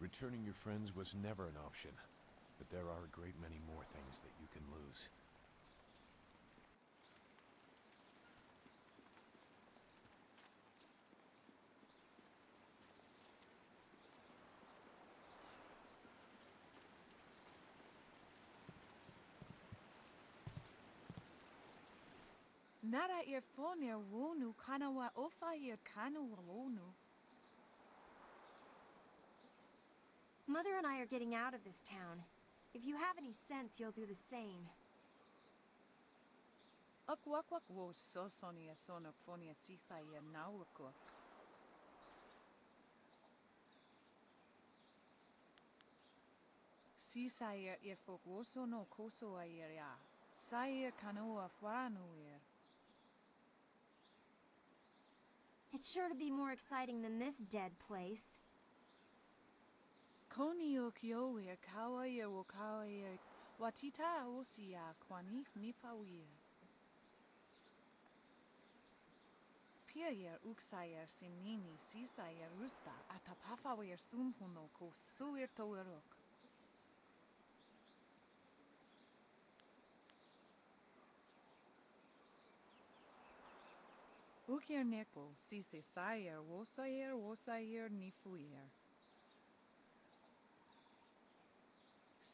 Returning your friends was never an option, but there are a great many more things that you can lose. Nara earphonia wonu kanawa ofa ear kanu wonu. Mother and I are getting out of this town. If you have any sense, you'll do the same. Akwakwak wo sosonia sonophonia sisaya nawako. Sisaya ifok woso no koso ayeria. Sayer kanoa faranuir. It's sure to be more exciting than this dead place. Konio kioir kawaia wo kawaia watita osia kwanif nipawir. Piayer uksayer sinini sisayer rusta atapafawir sumpuno ko suir toerok. Ukir neko sise sayer wosayer nifuir.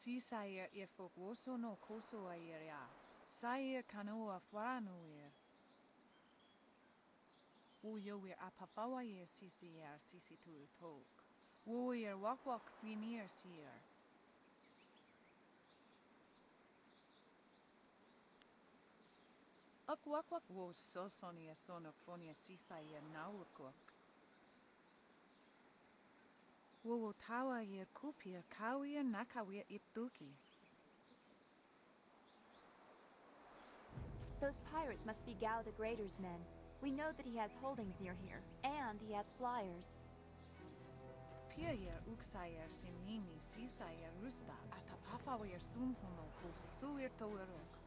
Sisayer ifok woso no koso ayeria. Sayer kanoa faranuir. Uyoir apafawayer sisier sisitul tok. Woyer wakwak finir sier. Akwakwak wo sosonia sonophonia sisaya nawakok. Wo tawa yer kupia kawia nakawia iptuki. Those pirates must be Gao the Greater's men. We know that he has holdings near here, and he has flyers. Piayer uksayer sinini sisaya rusta atapafawayer sumpuno ko suir toerok.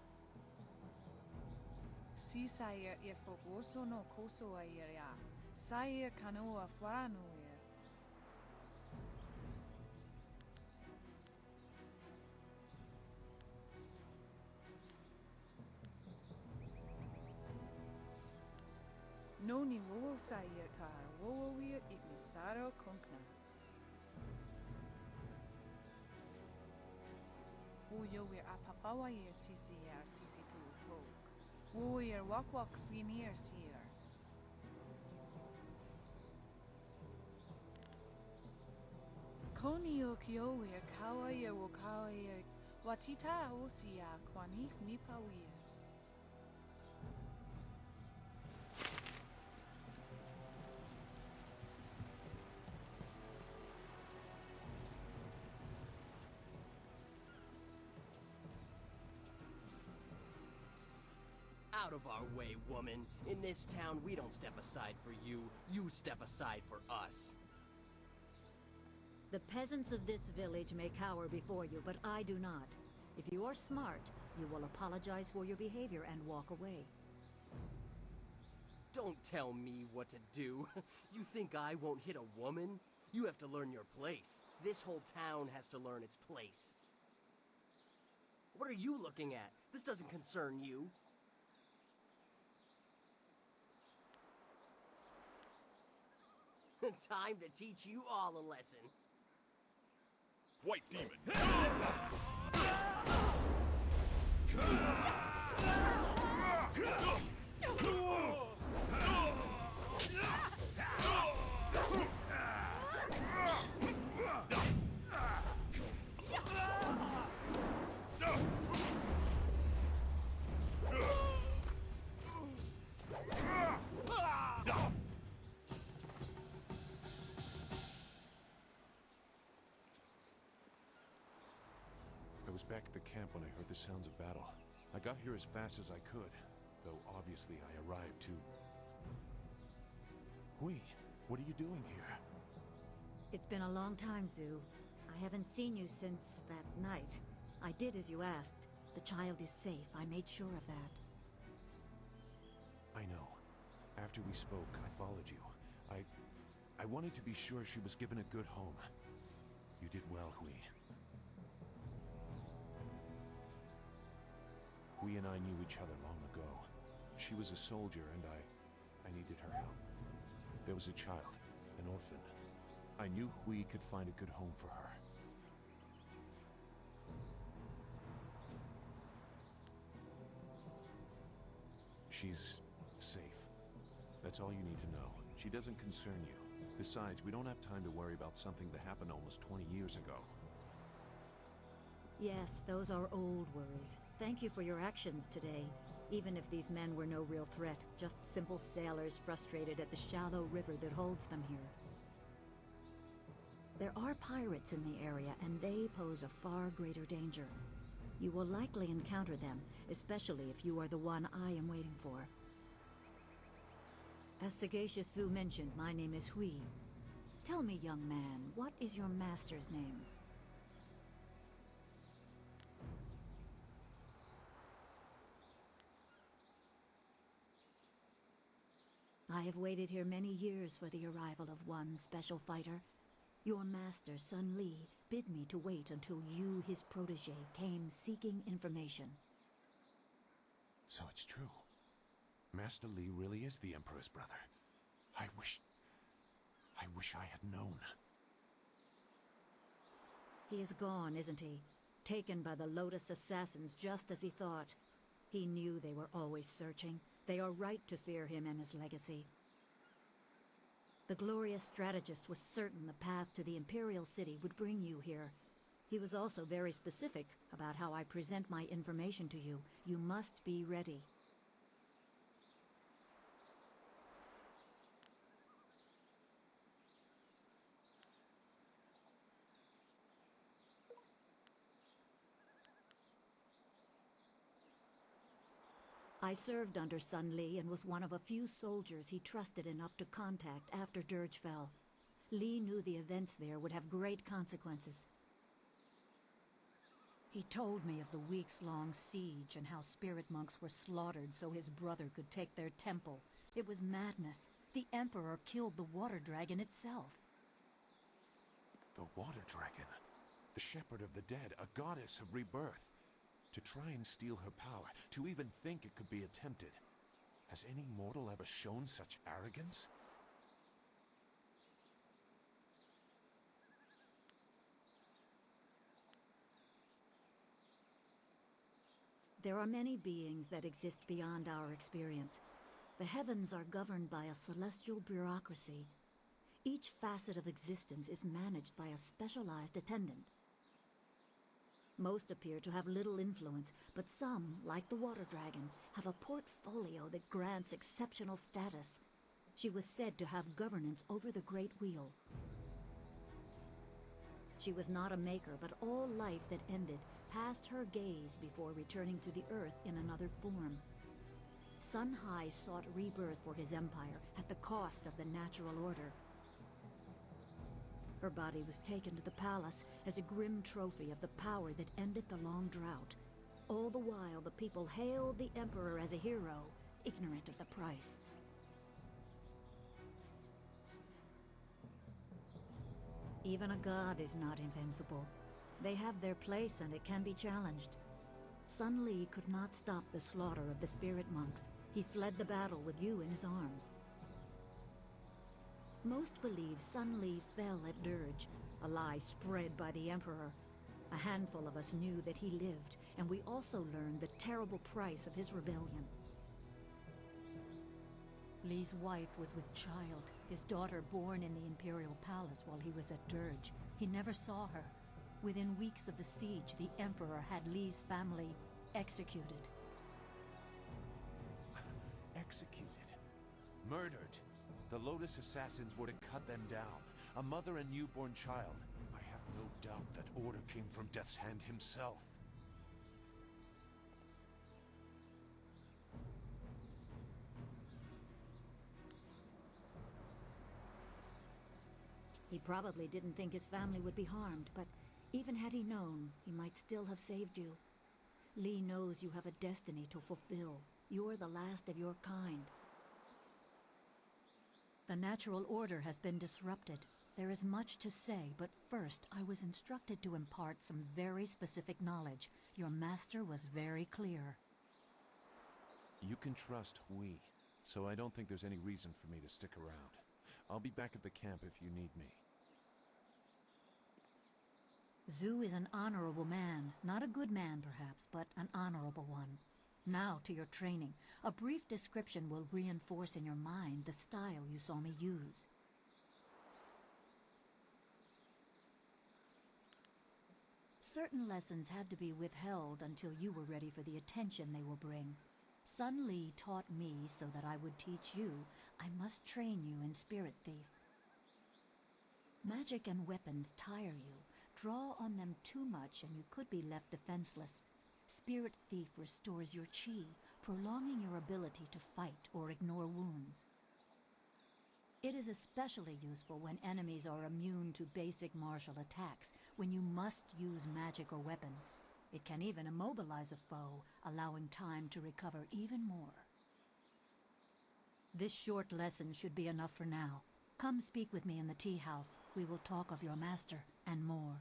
Sisayer ifok woso no koso ayeria. Sayer kanoa faranuir. Noni wowo sayer tar wowo wir ignisaro konkna. Uyo wir apafawayer sisier sisitul tok. Woyer wakwak finir sier. Konio kioir kawaia wo kawaia watita osia kwanif nipawir. Out of our way, woman. In this town, we don't step aside for you. You step aside for us. The peasants of this village may cower before you, but I do not. If you are smart, you will apologize for your behavior and walk away. Don't tell me what to do. You think I won't hit a woman? You have to learn your place. This whole town has to learn its place. What are you looking at? This doesn't concern you. Time to teach you all a lesson. White demon. I was back at the camp when I heard the sounds of battle. I got here as fast as I could, though obviously I arrived too... Hui, what are you doing here? It's been a long time, Zhu. I haven't seen you since that night. I did as you asked. The child is safe. I made sure of that. I know. After we spoke, I followed you. I wanted to be sure she was given a good home. You did well, Hui. Hui and I knew each other long ago. She was a soldier and I needed her help. There was a child, an orphan. I knew Hui could find a good home for her. She's safe. That's all you need to know. She doesn't concern you. Besides, we don't have time to worry about something that happened almost 20 years ago. Yes, those are old worries. Thank you for your actions today. Even if these men were no real threat, just simple sailors frustrated at the shallow river that holds them here. There are pirates in the area, and they pose a far greater danger. You will likely encounter them, especially if you are the one I am waiting for. As Sagacious Zhu mentioned, my name is Hui. Tell me, young man, what is your master's name? I have waited here many years for the arrival of one special fighter. Your master, Sun Li, bid me to wait until you, his protege, came seeking information. So it's true. Master Li really is the Emperor's brother. I wish I had known. He is gone, isn't he? Taken by the Lotus assassins just as he thought. He knew they were always searching. They are right to fear him and his legacy. The glorious strategist was certain the path to the Imperial City would bring you here. He was also very specific about how I present my information to you. You must be ready. I served under Sun Li and was one of a few soldiers he trusted enough to contact after Dirge fell. Li knew the events there would have great consequences. He told me of the weeks-long siege and how spirit monks were slaughtered so his brother could take their temple. It was madness. The Emperor killed the water dragon itself. The water dragon. The shepherd of the dead, a goddess of rebirth. To try and steal her power, to even think it could be attempted. Has any mortal ever shown such arrogance? There are many beings that exist beyond our experience. The heavens are governed by a celestial bureaucracy. Each facet of existence is managed by a specialized attendant. Most appear to have little influence, but some, like the water dragon, have a portfolio that grants exceptional status. She was said to have governance over the Great Wheel. She was not a maker, but all life that ended passed her gaze before returning to the earth in another form. Sun Hai sought rebirth for his empire at the cost of the natural order. Her body was taken to the palace as a grim trophy of the power that ended the long drought. All the while, the people hailed the Emperor as a hero, ignorant of the price. Even a god is not invincible. They have their place and it can be challenged. Sun Li could not stop the slaughter of the spirit monks. He fled the battle with you in his arms. Most believe Sun Li fell at Dirge, a lie spread by the Emperor. A handful of us knew that he lived, and we also learned the terrible price of his rebellion. Li's wife was with child, his daughter born in the Imperial Palace while he was at Dirge. He never saw her. Within weeks of the siege, the Emperor had Li's family executed. Executed? Murdered? The Lotus assassins were to cut them down. A mother and newborn child. I have no doubt that order came from Death's Hand himself. He probably didn't think his family would be harmed, but even had he known, he might still have saved you. Li knows you have a destiny to fulfill. You're the last of your kind. The natural order has been disrupted. There is much to say, but first I was instructed to impart some very specific knowledge. Your master was very clear. You can trust we, so I don't think there's any reason for me to stick around. I'll be back at the camp if you need me. Zhu is an honorable man. Not a good man, perhaps, but an honorable one. Now to your training. A brief description will reinforce in your mind the style you saw me use. Certain lessons had to be withheld until you were ready for the attention they will bring. Sun Li taught me so that I would teach you. I must train you in Spirit Thief. Magic and weapons tire you. Draw on them too much and you could be left defenseless. Spirit Thief restores your chi, prolonging your ability to fight or ignore wounds. It is especially useful when enemies are immune to basic martial attacks, when you must use magic or weapons. It can even immobilize a foe, allowing time to recover even more. This short lesson should be enough for now. Come speak with me in the tea house. We will talk of your master and more.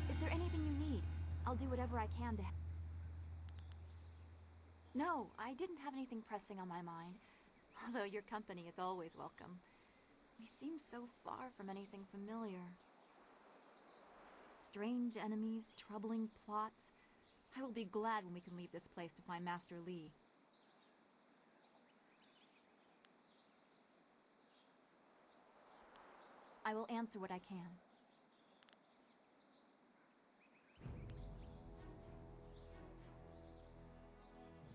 Is there anything you need? I'll do whatever I can to help. No, I didn't have anything pressing on my mind, although your company is always welcome. We seem so far from anything familiar. Strange enemies, troubling plots. I will be glad when we can leave this place to find Master Li. I will answer what I can.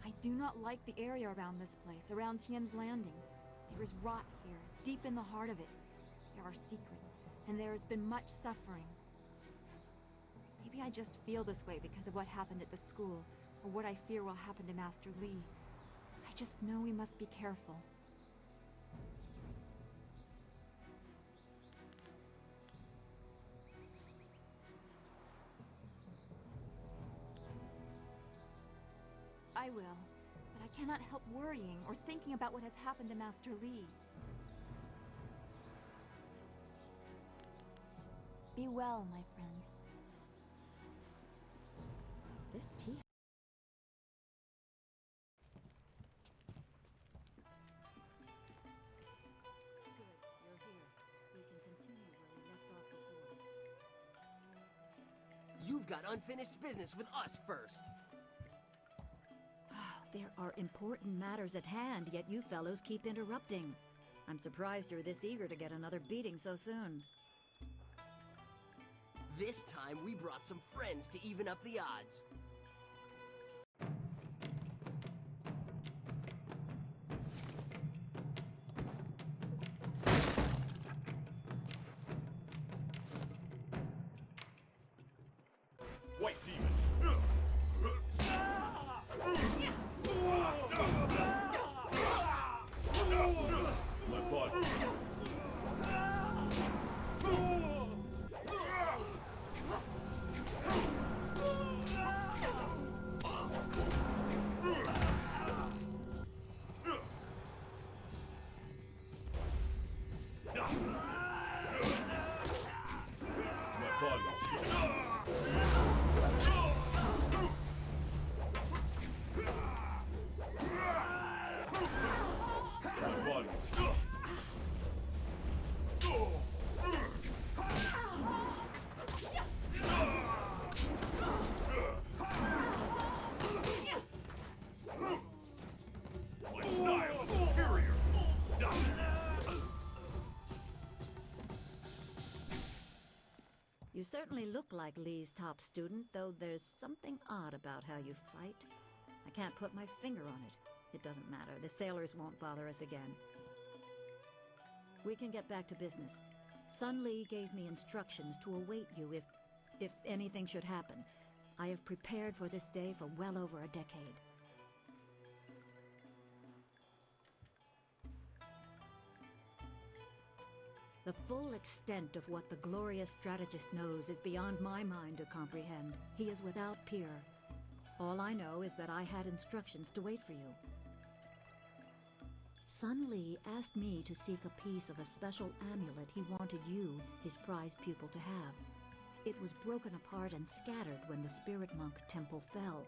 I do not like the area around this place, around Tian's Landing. There is rot here, deep in the heart of it. There are secrets, and there has been much suffering. Maybe I just feel this way because of what happened at the school, or what I fear will happen to Master Li. I just know we must be careful. I will, but I cannot help worrying or thinking about what has happened to Master Li. Be well, my friend. This tea. Good, you're here. We can continue where we left off before. You've got unfinished business with us first. There are important matters at hand, yet you fellows keep interrupting. I'm surprised you're this eager to get another beating so soon. This time we brought some friends to even up the odds. White demon. My body. You certainly look like Lee's top student, though there's something odd about how you fight. I can't put my finger on it. It doesn't matter. The sailors won't bother us again. We can get back to business. Sun Lee gave me instructions to await you if anything should happen. I have prepared for this day for well over a decade. The full extent of what the glorious strategist knows is beyond my mind to comprehend. He is without peer. All I know is that I had instructions to wait for you. Sun Lee asked me to seek a piece of a special amulet he wanted you, his prize pupil, to have. It was broken apart and scattered when the Spirit Monk Temple fell.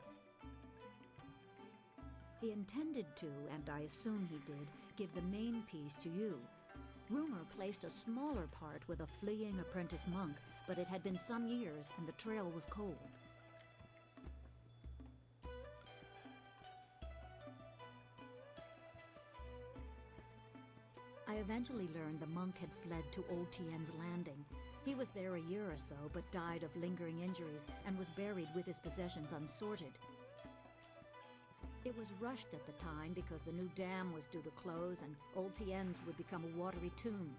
He intended to, and I assume he did, give the main piece to you. Rumor placed a smaller part with a fleeing apprentice monk, but it had been some years and the trail was cold. I eventually learned the monk had fled to Old Tien's Landing. He was there a year or so, but died of lingering injuries and was buried with his possessions unsorted. It was rushed at the time because the new dam was due to close and Old Tien's would become a watery tomb.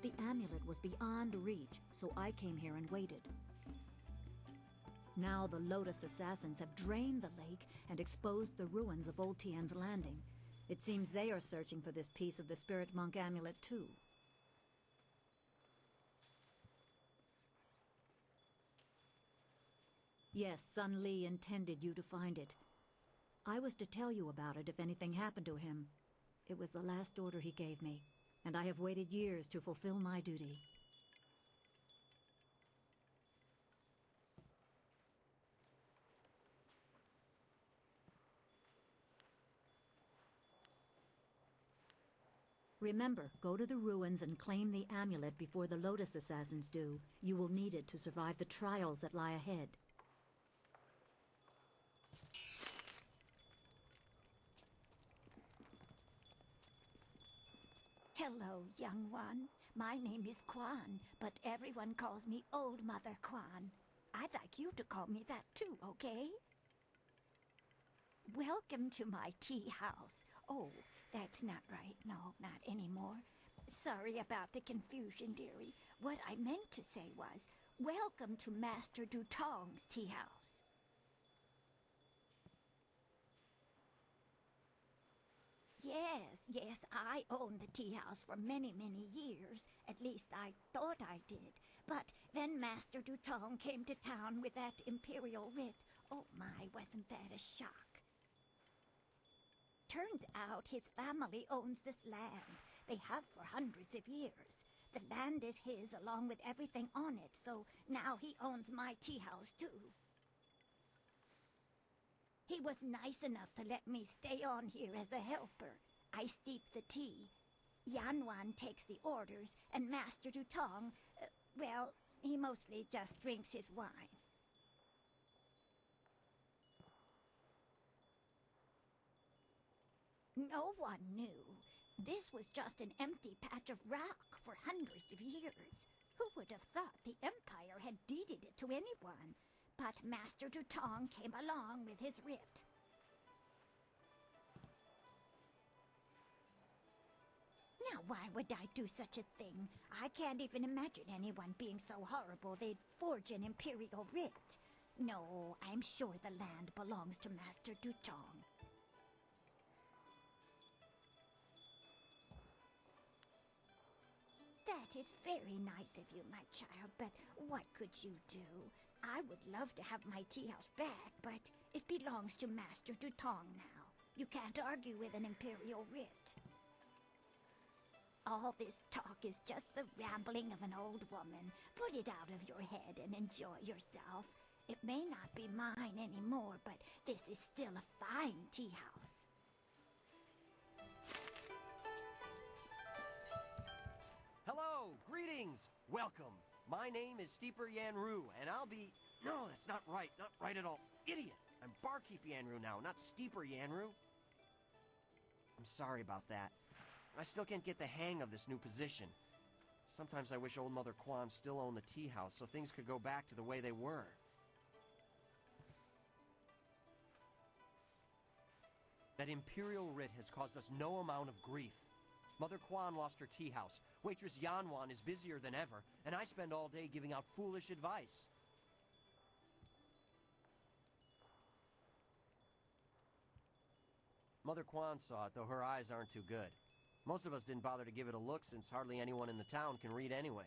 The amulet was beyond reach, so I came here and waited. Now the Lotus assassins have drained the lake and exposed the ruins of Old Tien's Landing. It seems they are searching for this piece of the Spirit Monk amulet, too. Yes, Sun Lee intended you to find it. I was to tell you about it if anything happened to him. It was the last order he gave me, and I have waited years to fulfill my duty. Remember, go to the ruins and claim the amulet before the Lotus assassins do. You will need it to survive the trials that lie ahead. Hello, young one. My name is Quan, but everyone calls me Old Mother Quan. I'd like you to call me that too, okay? Welcome to my tea house. Oh, that's not right. No, not anymore. Sorry about the confusion, dearie. What I meant to say was, welcome to Master Dutong's tea house. Yes, I owned the tea house for many, many years. At least I thought I did. But then Master Dutong came to town with that imperial writ. Oh my, wasn't that a shock? Turns out his family owns this land. They have for hundreds of years. The land is his along with everything on it, so now he owns my tea house too. He was nice enough to let me stay on here as a helper. I steep the tea. Yanwan takes the orders, and Master Dutong, well, he mostly just drinks his wine. No one knew. This was just an empty patch of rock for hundreds of years. Who would have thought the Empire had deeded it to anyone? But Master Dutong came along with his writ. Now, why would I do such a thing? I can't even imagine anyone being so horrible they'd forge an imperial writ. No, I'm sure the land belongs to Master Dutong. That is very nice of you, my child, but what could you do? I would love to have my tea house back, but it belongs to Master Dutong now. You can't argue with an imperial writ. All this talk is just the rambling of an old woman. Put it out of your head and enjoy yourself. It may not be mine anymore, but this is still a fine tea house. Hello, greetings, welcome. My name is Steeper Yanru, and I'll be... No, that's not right at all. Idiot! I'm Barkeep Yanru now, not Steeper Yanru. I'm sorry about that. I still can't get the hang of this new position. Sometimes I wish old Mother Kwan still owned the tea house so things could go back to the way they were. That imperial writ has caused us no amount of grief. Mother Kwan lost her tea house, waitress Yanwan is busier than ever, and I spend all day giving out foolish advice. Mother Kwan saw it, though her eyes aren't too good. Most of us didn't bother to give it a look since hardly anyone in the town can read anyway.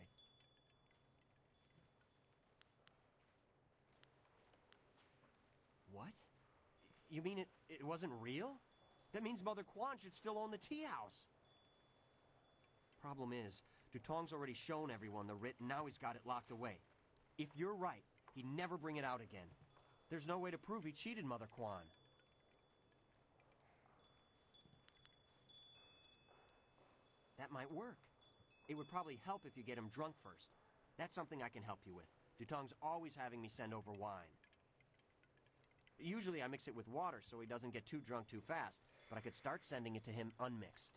What? You mean it wasn't real? That means Mother Kwan should still own the tea house. Problem is, Dutong's already shown everyone the writ and now he's got it locked away. If you're right, he'd never bring it out again. There's no way to prove he cheated Mother Kwan. That might work. It would probably help if you get him drunk first. That's something I can help you with. Dutong's always having me send over wine. Usually I mix it with water so he doesn't get too drunk too fast, but I could start sending it to him unmixed.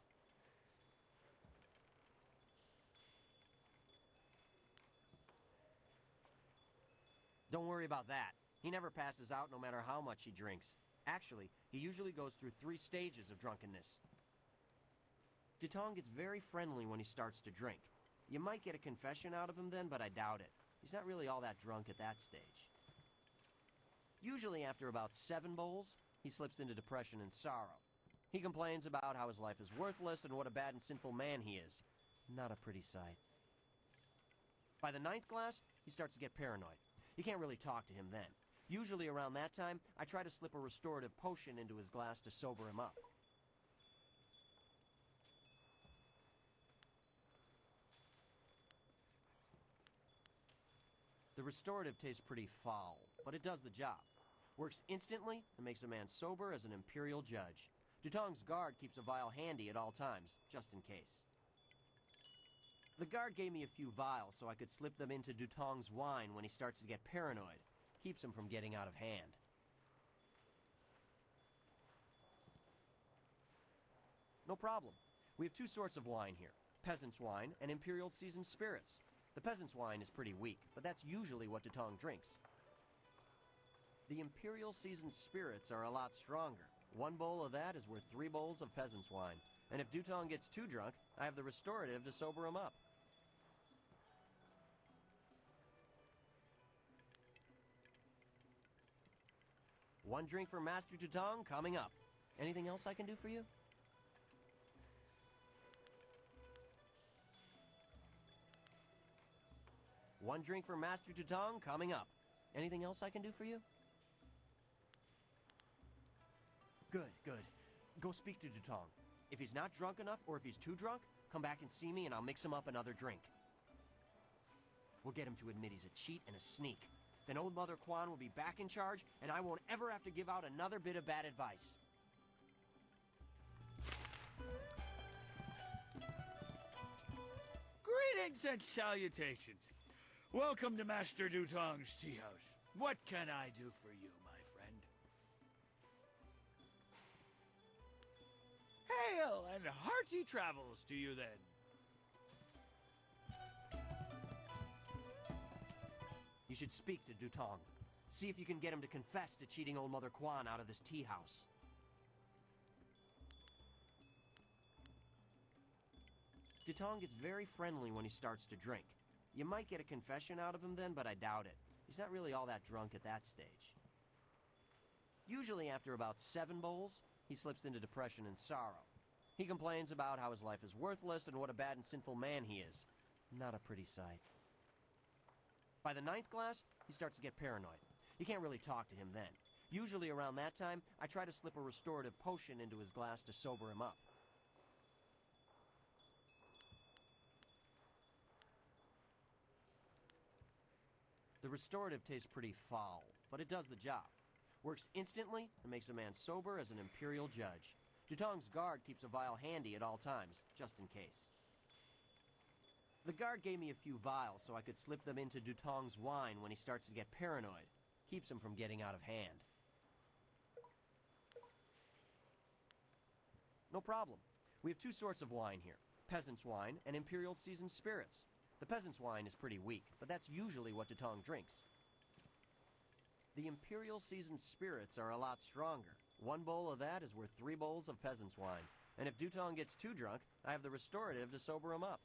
Don't worry about that. He never passes out no matter how much he drinks. Actually, he usually goes through 3 stages of drunkenness. Dutong gets very friendly when he starts to drink. You might get a confession out of him then, but I doubt it. He's not really all that drunk at that stage. Usually after about 7 bowls, he slips into depression and sorrow. He complains about how his life is worthless and what a bad and sinful man he is. Not a pretty sight. By the 9th glass, he starts to get paranoid. You can't really talk to him then. Usually around that time, I try to slip a restorative potion into his glass to sober him up. The restorative tastes pretty foul, but it does the job. Works instantly and makes a man sober as an imperial judge. Dutong's guard keeps a vial handy at all times, just in case. The guard gave me a few vials so I could slip them into Dutong's wine when he starts to get paranoid. Keeps him from getting out of hand. No problem. We have 2 sorts of wine here. Peasant's wine and imperial seasoned spirits. The peasant's wine is pretty weak, but that's usually what Dutong drinks. The imperial seasoned spirits are a lot stronger. 1 bowl of that is worth 3 bowls of peasant's wine. And if Dutong gets too drunk, I have the restorative to sober him up. One drink for Master Dutong coming up. Anything else I can do for you? One drink for Master Dutong coming up. Anything else I can do for you? Good, good. Go speak to Dutong. If he's not drunk enough, or if he's too drunk, come back and see me and I'll mix him up another drink. We'll get him to admit he's a cheat and a sneak. Then old Mother Kwan will be back in charge, and I won't ever have to give out another bit of bad advice. Greetings and salutations. Welcome to Master Dutong's tea house. What can I do for you, my friend? Hail and hearty travels to you then. You should speak to Dutong. See if you can get him to confess to cheating old Mother Kwan out of this tea house. Dutong gets very friendly when he starts to drink. You might get a confession out of him then, but I doubt it. He's not really all that drunk at that stage. Usually after about 7 bowls, he slips into depression and sorrow. He complains about how his life is worthless and what a bad and sinful man he is. Not a pretty sight. By the 9th glass, he starts to get paranoid. You can't really talk to him then. Usually around that time, I try to slip a restorative potion into his glass to sober him up. The restorative tastes pretty foul, but it does the job. Works instantly and makes a man sober as an imperial judge. Dutong's guard keeps a vial handy at all times, just in case. The guard gave me a few vials so I could slip them into Dutong's wine when he starts to get paranoid. Keeps him from getting out of hand. No problem. We have 2 sorts of wine here. Peasant's wine and imperial seasoned spirits. The peasant's wine is pretty weak, but that's usually what Dutong drinks. The Imperial Seasoned Spirits are a lot stronger. 1 bowl of that is worth 3 bowls of peasant's wine. And if Dutong gets too drunk, I have the restorative to sober him up.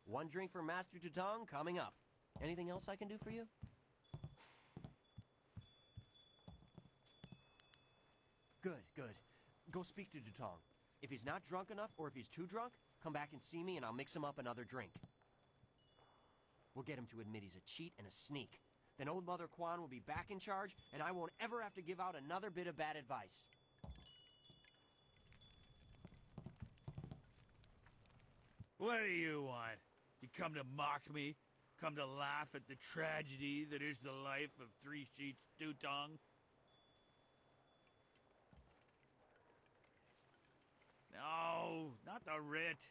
1 drink for Master Dutong coming up. Anything else I can do for you? Good, good. Go speak to Dutong. If he's not drunk enough, or if he's too drunk, come back and see me and I'll mix him up another drink. We'll get him to admit he's a cheat and a sneak. Then old Mother Quan will be back in charge, and I won't ever have to give out another bit of bad advice. What do you want? You come to mock me? Come to laugh at the tragedy that is the life of Three Sheets Dutong? No, not the writ.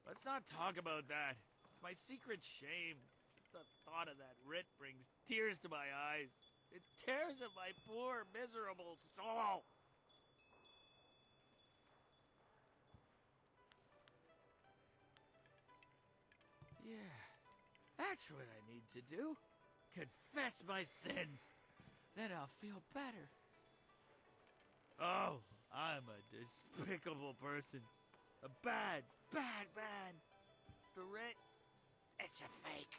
Let's not talk about that. It's my secret shame. Just the thought of that writ brings tears to my eyes. It tears at my poor, miserable soul. Yeah, that's what I need to do. Confess my sins. Then I'll feel better. Oh, I'm a despicable person. A bad, bad man. The writ, it's a fake.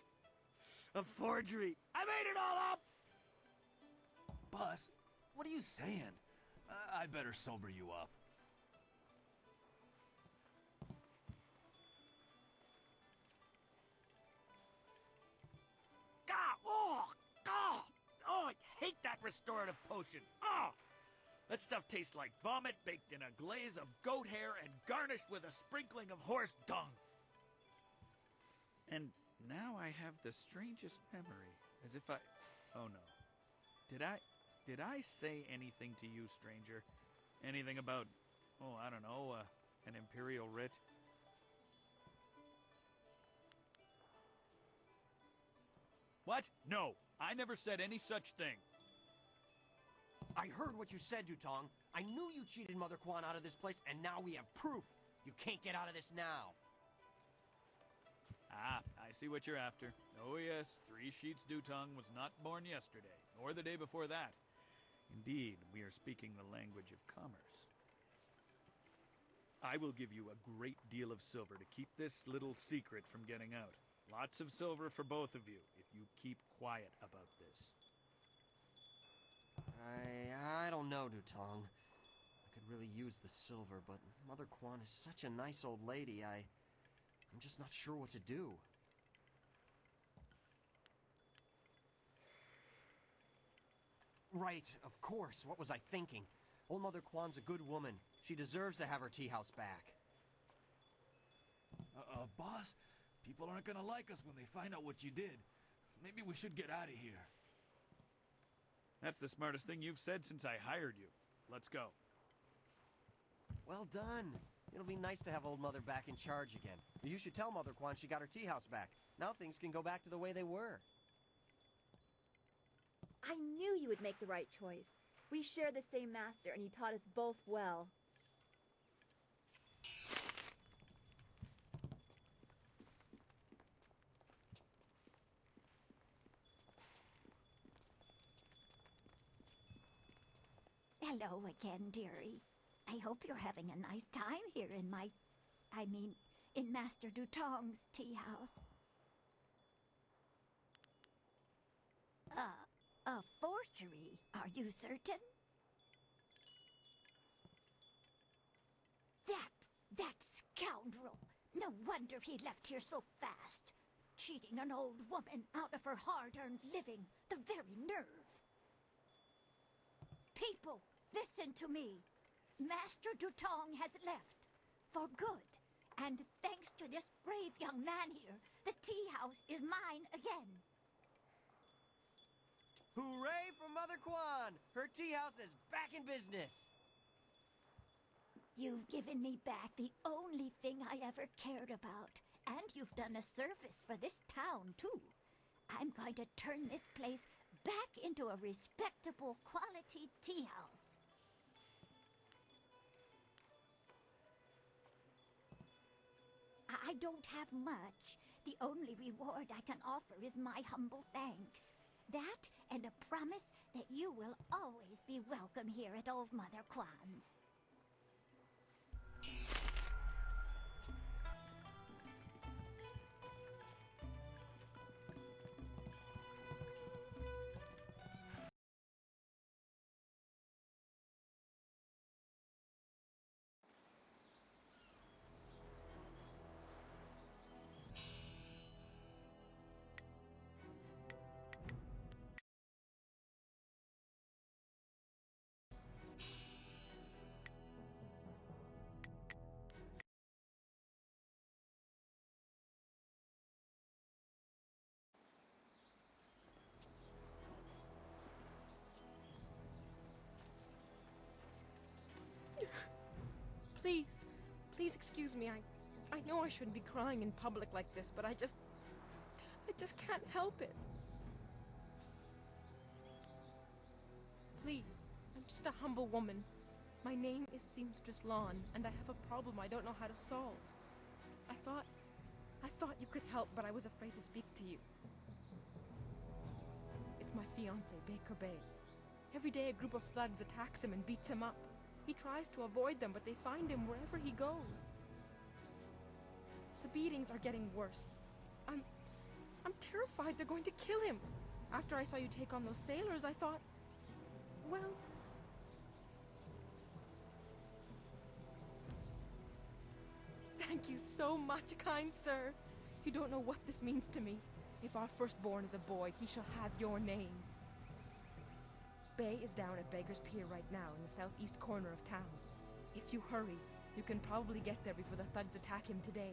A forgery. I made it all up! Boss, what are you saying? I better sober you up. Oh, I hate that restorative potion. Oh! That stuff tastes like vomit baked in a glaze of goat hair and garnished with a sprinkling of horse dung. And now I have the strangest memory, as if I... Oh no. Did I say anything to you, stranger? Anything about, oh, I don't know, an imperial writ? What? No, I never said any such thing. I heard what you said, Dutong. I knew you cheated Mother Quan out of this place, and now we have proof. You can't get out of this now. Ah, I see what you're after. Oh yes, Three Sheets Dutong was not born yesterday, nor the day before that. Indeed, we are speaking the language of commerce. I will give you a great deal of silver to keep this little secret from getting out. Lots of silver for both of you, if you keep quiet about this. I don't know, Dutong. I could really use the silver, but Mother Quan is such a nice old lady, I'm just not sure what to do. Right, of course. What was I thinking? Old Mother Quan's a good woman. She deserves to have her tea house back. Boss, people aren't gonna like us when they find out what you did. Maybe we should get out of here. That's the smartest thing you've said since I hired you. Let's go. Well done. It'll be nice to have old Mother back in charge again. You should tell Mother Quan she got her tea house back. Now things can go back to the way they were. I knew you would make the right choice. We share the same master, and he taught us both well. Hello again, dearie. I hope you're having a nice time here in in Master Dutong's tea house. A forgery, are you certain? That scoundrel! No wonder he left here so fast. Cheating an old woman out of her hard-earned living, the very nerve. People, listen to me. Master Dutong has left, for good. And thanks to this brave young man here, the tea house is mine again. Hooray for Mother Quan! Her tea house is back in business! You've given me back the only thing I ever cared about. And you've done a service for this town, too. I'm going to turn this place back into a respectable quality tea house. I don't have much. The only reward I can offer is my humble thanks. That and a promise that you will always be welcome here at Old Mother Kwan's. Please, please excuse me. I know I shouldn't be crying in public like this, but I just can't help it. Please, I'm just a humble woman. My name is Seamstress Lawn, and I have a problem I don't know how to solve. I thought you could help, but I was afraid to speak to you. It's my fiancé, Baker Bay. Every day a group of thugs attacks him and beats him up. He tries to avoid them, but they find him wherever he goes. The beatings are getting worse. I'm terrified they're going to kill him. After I saw you take on those sailors, I thought, well... Thank you so much, kind sir. You don't know what this means to me. If our firstborn is a boy, he shall have your name. Bay is down at Beggar's Pier right now in the southeast corner of town. If you hurry, you can probably get there before the thugs attack him today.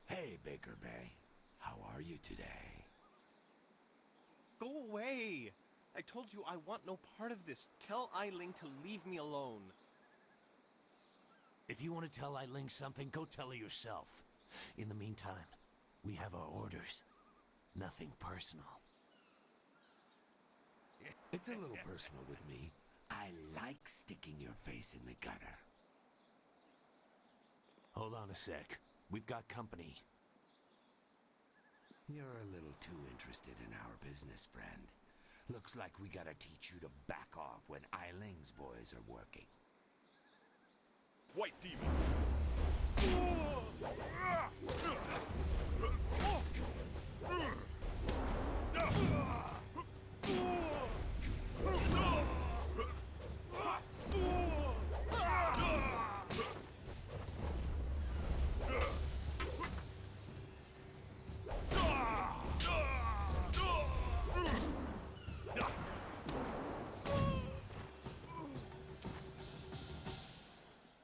Hey, Baker Bay. How are you today? Go away! I told you I want no part of this. Tell Eiling to leave me alone. If you want to tell Eiling something, go tell her yourself. In the meantime, we have our orders. Nothing personal. It's a little personal with me. I like sticking your face in the gutter. Hold on a sec. We've got company. You're a little too interested in our business, friend. Looks like we gotta teach you to back off when Eiling's boys are working. White demon!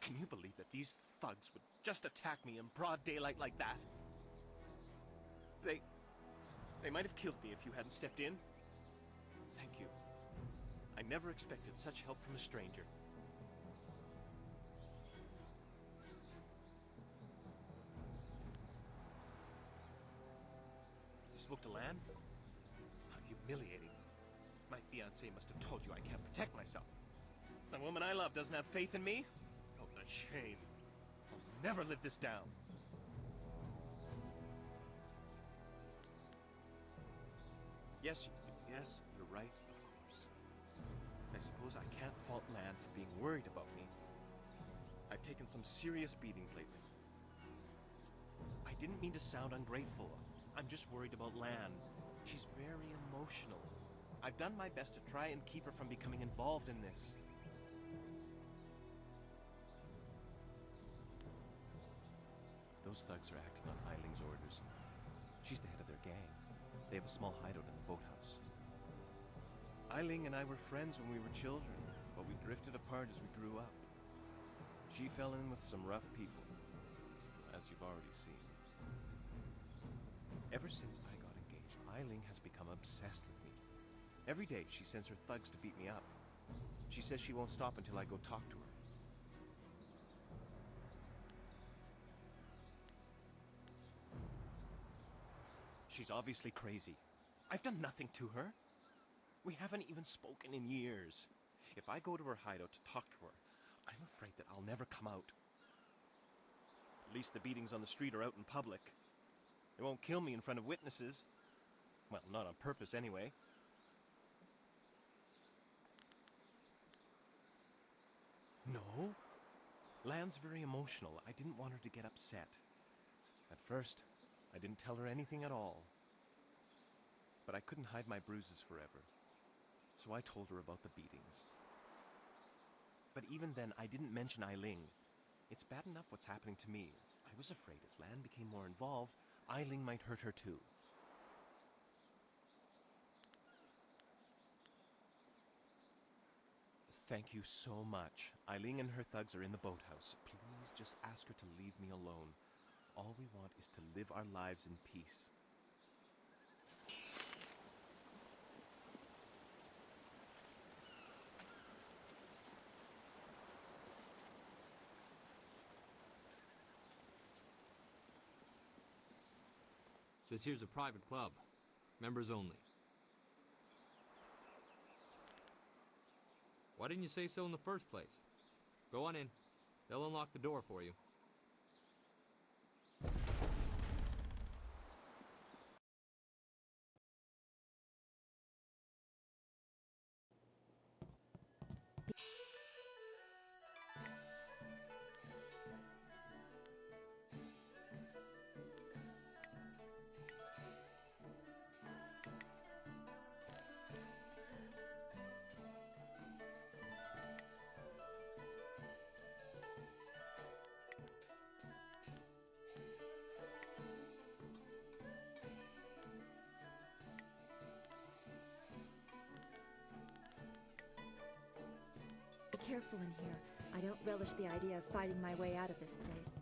Can you believe that these thugs would just attack me in broad daylight like that? They might have killed me if you hadn't stepped in. Thank you. I never expected such help from a stranger. You spoke to Lan? How humiliating. My fiancé must have told you I can't protect myself. The woman I love doesn't have faith in me? Oh, the shame. I'll never live this down. Yes, you're right, of course. I suppose I can't fault Lan for being worried about me. I've taken some serious beatings lately. I didn't mean to sound ungrateful. I'm just worried about Lan. She's very emotional. I've done my best to try and keep her from becoming involved in this. Those thugs are acting on Eiling's orders. She's the head of their gang. They have a small hideout in the boathouse. Eiling and I were friends when we were children, but we drifted apart as we grew up. She fell in with some rough people, as you've already seen. Ever since I got engaged, Eiling has become obsessed with me. Every day she sends her thugs to beat me up. She says she won't stop until I go talk to her. She's obviously crazy. I've done nothing to her. We haven't even spoken in years. If I go to her hideout to talk to her, I'm afraid that I'll never come out. At least the beatings on the street are out in public. They won't kill me in front of witnesses. Well, not on purpose anyway. No. Lan's very emotional. I didn't want her to get upset. At first, I didn't tell her anything at all. But I couldn't hide my bruises forever. So I told her about the beatings. But even then, I didn't mention Eiling. It's bad enough what's happening to me. I was afraid if Lan became more involved, Eiling might hurt her too. Thank you so much. Eiling and her thugs are in the boathouse. Please just ask her to leave me alone. All we want is to live our lives in peace. This here's a private club. Members only. Why didn't you say so in the first place? Go on in. They'll unlock the door for you. Be careful in here. I don't relish the idea of fighting my way out of this place.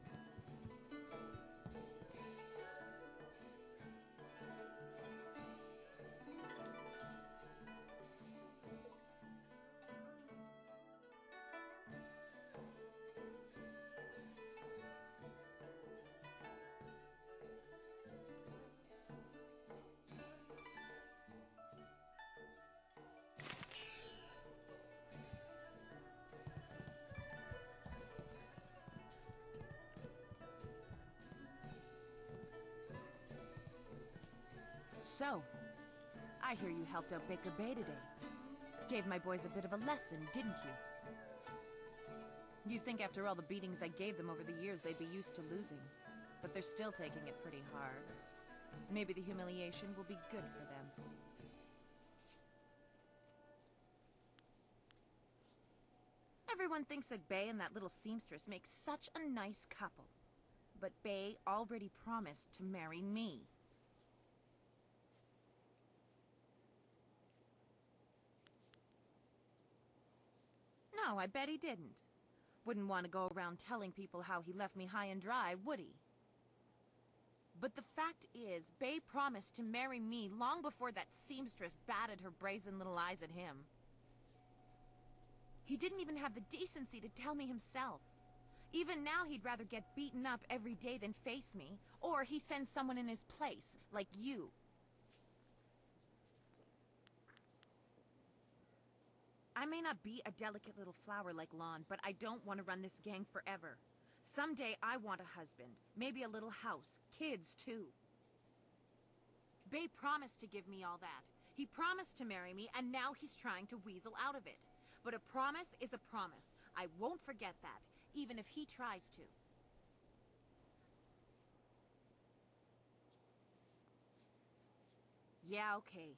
So, I hear you helped out Baker Bay today. Gave my boys a bit of a lesson, didn't you? You'd think after all the beatings I gave them over the years they'd be used to losing. But they're still taking it pretty hard. Maybe the humiliation will be good for them. Everyone thinks that Bay and that little seamstress make such a nice couple. But Bay already promised to marry me. No, I bet he didn't. Wouldn't want to go around telling people how he left me high and dry, would he? But the fact is, Bay promised to marry me long before that seamstress batted her brazen little eyes at him. He didn't even have the decency to tell me himself. Even now he'd rather get beaten up every day than face me, or he sends someone in his place, like you. I may not be a delicate little flower like Lon, but I don't want to run this gang forever. Someday I want a husband, maybe a little house, kids too. Bay promised to give me all that. He promised to marry me, and now he's trying to weasel out of it. But a promise is a promise. I won't forget that, even if he tries to. Yeah, okay.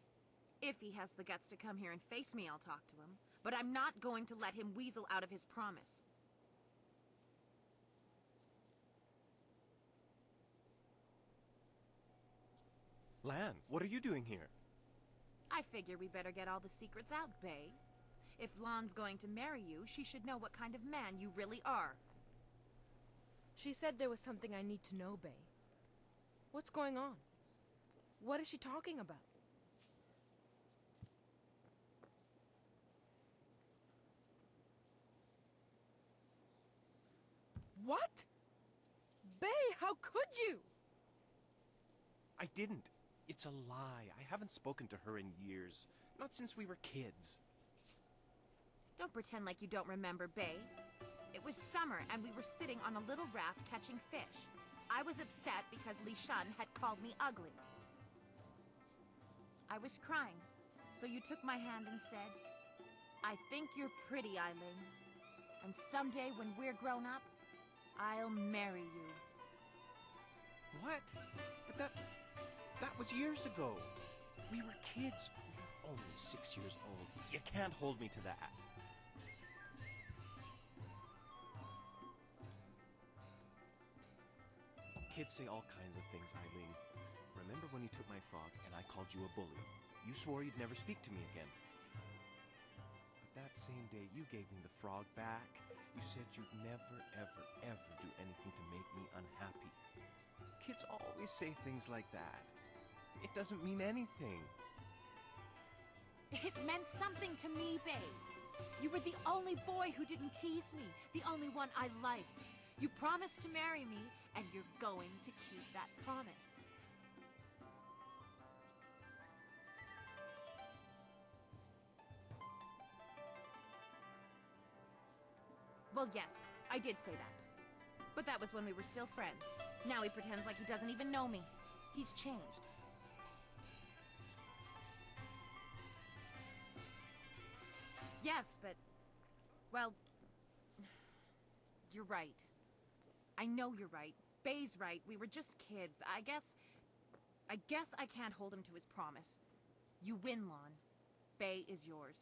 If he has the guts to come here and face me, I'll talk to him. But I'm not going to let him weasel out of his promise. Lan, what are you doing here? I figure we better get all the secrets out, Bay. If Lon's going to marry you, she should know what kind of man you really are. She said there was something I need to know, Bay. What's going on? What is she talking about? What? Bay, how could you? I didn't. It's a lie. I haven't spoken to her in years. Not since we were kids. Don't pretend like you don't remember, Bay. It was summer and we were sitting on a little raft catching fish. I was upset because Li Shun had called me ugly. I was crying, so you took my hand and said, "I think you're pretty, Eileen. And someday when we're grown up, I'll marry you." What? But that was years ago. We were kids. We were only 6 years old. You can't hold me to that. Kids say all kinds of things, Eileen. Remember when you took my frog and I called you a bully? You swore you'd never speak to me again. But that same day you gave me the frog back. You said you'd never, ever, ever do anything to make me unhappy. Kids always say things like that. It doesn't mean anything. It meant something to me, Bay. You were the only boy who didn't tease me, the only one I liked. You promised to marry me, and you're going to keep that promise. Well, yes, I did say that. But that was when we were still friends. Now he pretends like he doesn't even know me. He's changed. Yes, but... well... you're right. I know you're right. Bay's right. We were just kids. I guess I can't hold him to his promise. You win, Lon. Bay is yours.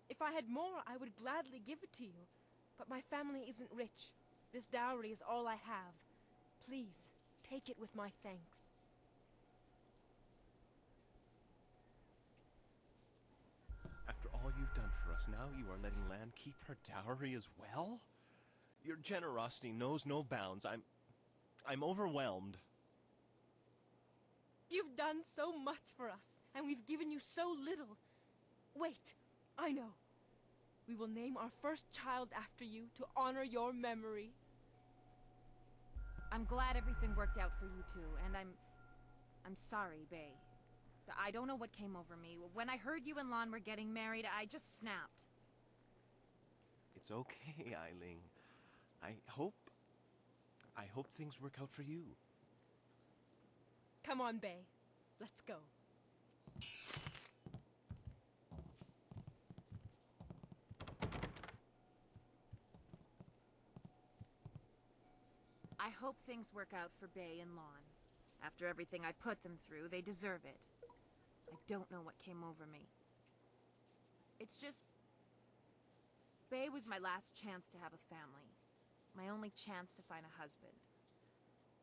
If I had more, I would gladly give it to you. But my family isn't rich. This dowry is all I have. Please, take it with my thanks. After all you've done for us, now you are letting Lan keep her dowry as well? Your generosity knows no bounds. I'm overwhelmed. You've done so much for us, and we've given you so little. Wait, I know. We will name our first child after you to honor your memory. I'm glad everything worked out for you two, and I'm sorry, Bay. I don't know what came over me. When I heard you and Lon were getting married, I just snapped. It's okay, Eileen. I hope things work out for you. Come on, Bay. Let's go. I hope things work out for Bay and Lon. After everything I put them through, they deserve it. I don't know what came over me. It's just... Bay was my last chance to have a family. My only chance to find a husband.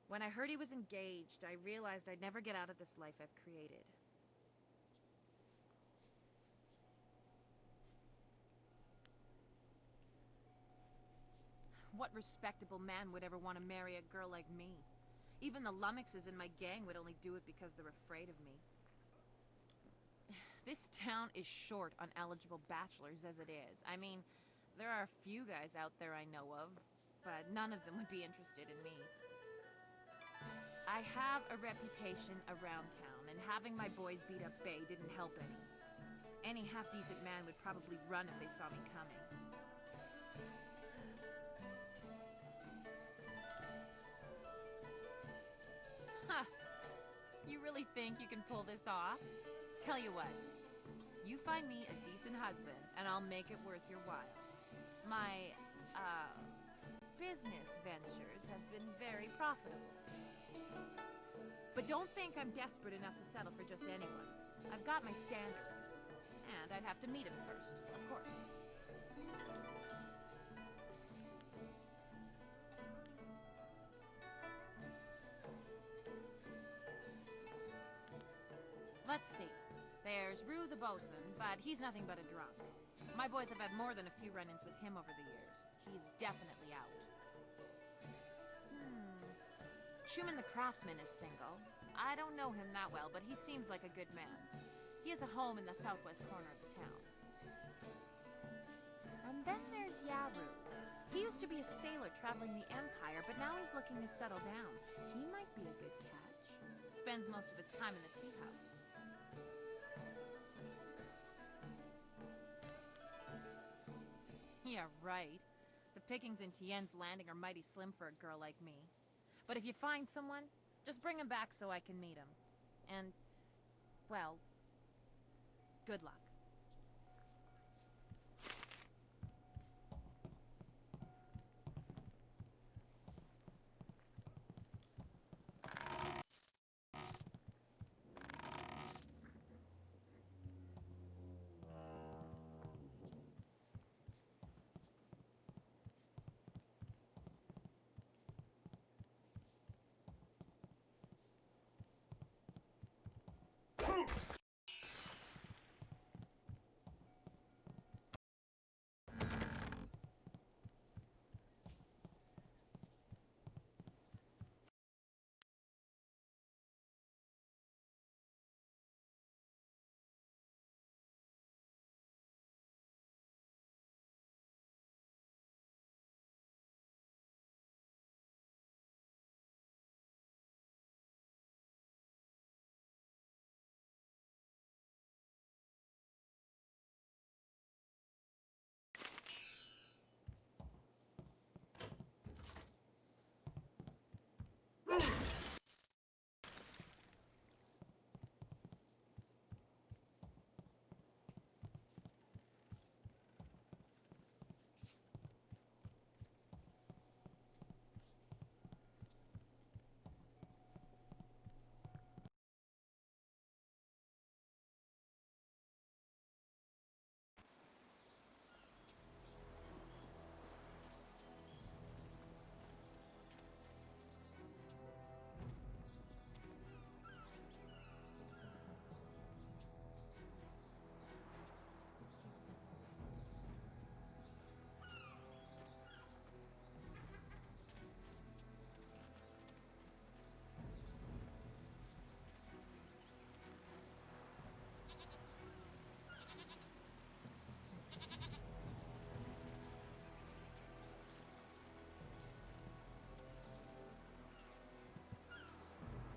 When I heard he was engaged, I realized I'd never get out of this life I've created. What respectable man would ever want to marry a girl like me? Even the lummoxes in my gang would only do it because they're afraid of me. This town is short on eligible bachelors as it is. I mean, there are a few guys out there I know of, but none of them would be interested in me. I have a reputation around town, and having my boys beat up Bay didn't help any. Any half-decent man would probably run if they saw me coming. Huh. You really think you can pull this off? Tell you what. You find me a decent husband, and I'll make it worth your while. My, business ventures have been very profitable. But don't think I'm desperate enough to settle for just anyone. I've got my standards. And I'd have to meet him first, of course. Let's see. There's Rue the bosun, but he's nothing but a drunk. My boys have had more than a few run-ins with him over the years. He's definitely out. Schumann the craftsman is single. I don't know him that well, but he seems like a good man. He has a home in the southwest corner of the town. And then there's Yaru. He used to be a sailor traveling the Empire, but now he's looking to settle down. He might be a good catch. Spends most of his time in the tea house. Yeah, right. The pickings in Tien's Landing are mighty slim for a girl like me. But if you find someone, just bring him back so I can meet him. And, well, good luck.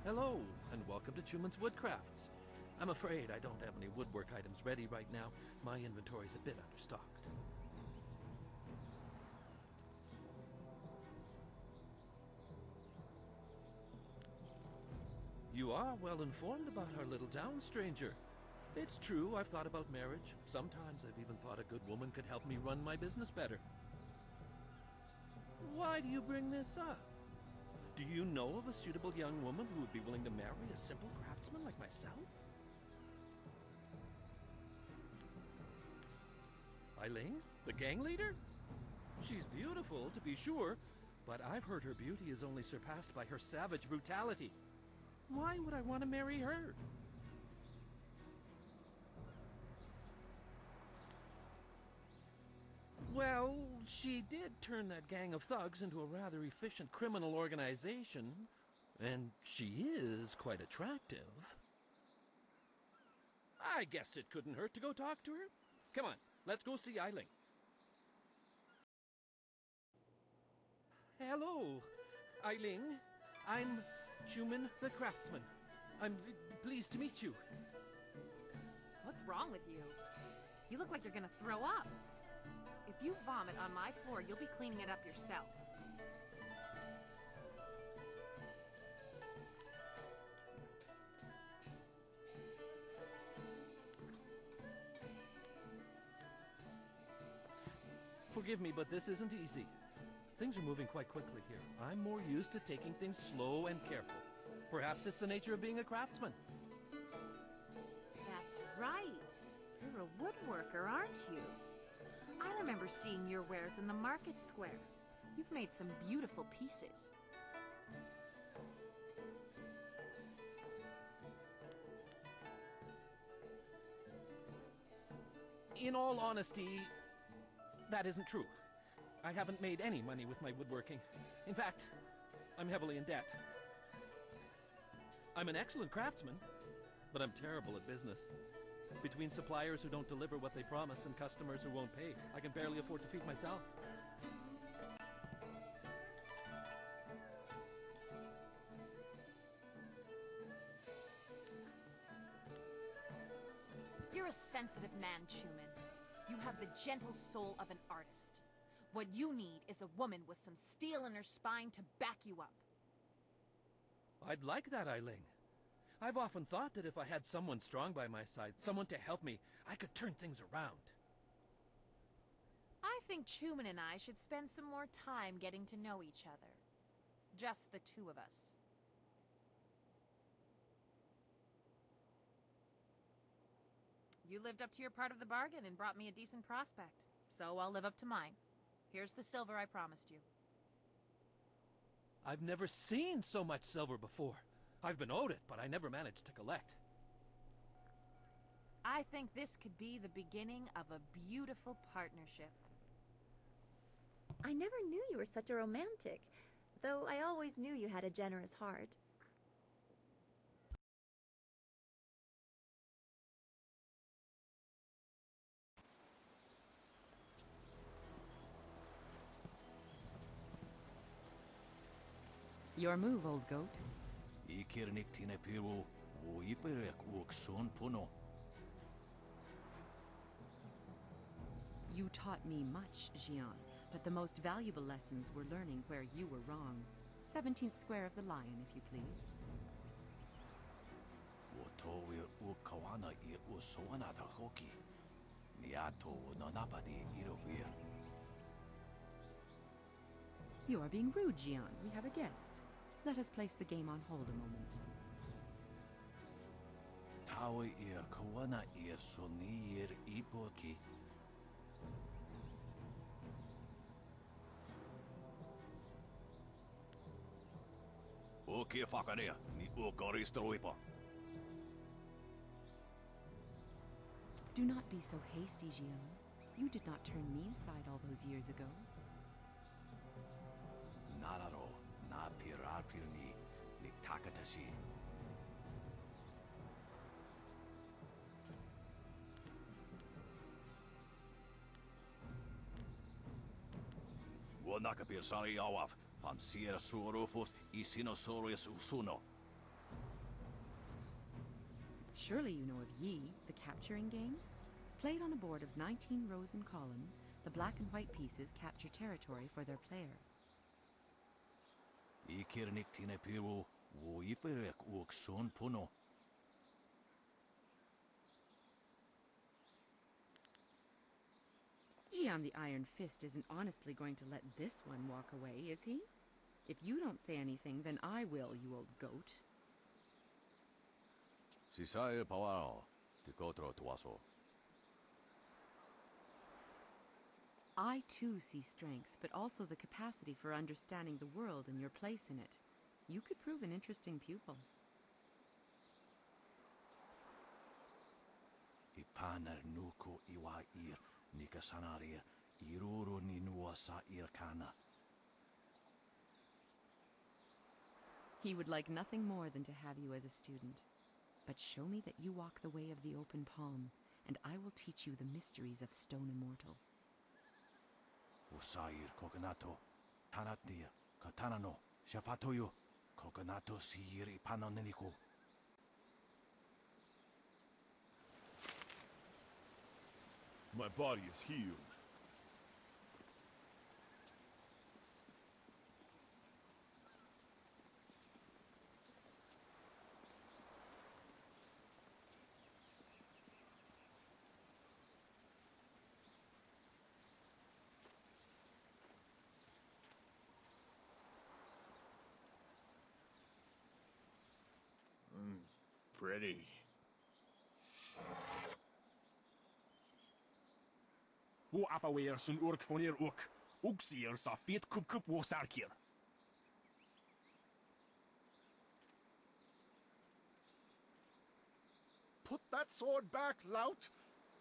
Hello, and welcome to Schumann's Woodcrafts. I'm afraid I don't have any woodwork items ready right now. My inventory's a bit understocked. You are well informed about our little town, stranger. It's true, I've thought about marriage. Sometimes I've even thought a good woman could help me run my business better. Why do you bring this up? Do you know of a suitable young woman who would be willing to marry a simple craftsman like myself? Eileen, the gang leader? She's beautiful, to be sure, but I've heard her beauty is only surpassed by her savage brutality. Why would I want to marry her? Well, she did turn that gang of thugs into a rather efficient criminal organization, and she is quite attractive. I guess it couldn't hurt to go talk to her. Come on, let's go see Eileen. Hello, Eileen. I'm Schumann the craftsman. I'm pleased to meet you. What's wrong with you? You look like you're gonna throw up. If you vomit on my floor, you'll be cleaning it up yourself. Forgive me, but this isn't easy. Things are moving quite quickly here. I'm more used to taking things slow and careful. Perhaps it's the nature of being a craftsman. That's right. You're a woodworker, aren't you? I remember seeing your wares in the market square. You've made some beautiful pieces. In all honesty, that isn't true. I haven't made any money with my woodworking. In fact, I'm heavily in debt. I'm an excellent craftsman, but I'm terrible at business. Between suppliers who don't deliver what they promise and customers who won't pay, I can barely afford to feed myself. You're a sensitive man, Chuman. You have the gentle soul of an artist. What you need is a woman with some steel in her spine to back you up. I'd like that, Eiling. I've often thought that if I had someone strong by my side, someone to help me, I could turn things around. I think Chuman and I should spend some more time getting to know each other. Just the two of us. You lived up to your part of the bargain and brought me a decent prospect, so I'll live up to mine. Here's the silver I promised you. I've never seen so much silver before. I've been owed it, but I never managed to collect. I think this could be the beginning of a beautiful partnership. I never knew you were such a romantic, though I always knew you had a generous heart. Your move, old goat. You taught me much, Jian, but the most valuable lessons were learning where you were wrong. 17th square of the lion, if you please. You are being rude, Jian. We have a guest. Let us place the game on hold a moment. Do not be so hasty, Jian. You did not turn me aside all those years ago. Surely you know of Yi, the capturing game? Played on a board of 19 rows and columns, the black and white pieces capture territory for their player. Jian the Iron Fist isn't honestly going to let this one walk away, is he? If you don't say anything, then I will, you old goat. I too see strength, but also the capacity for understanding the world and your place in it. You could prove an interesting pupil. He would like nothing more than to have you as a student. But show me that you walk the way of the open palm, and I will teach you the mysteries of Stone Immortal. My body is healed. Pretty. Wo afawer sun urk fonir uk. Uksier sa fit kup wo sarkir. Put that sword back, lout!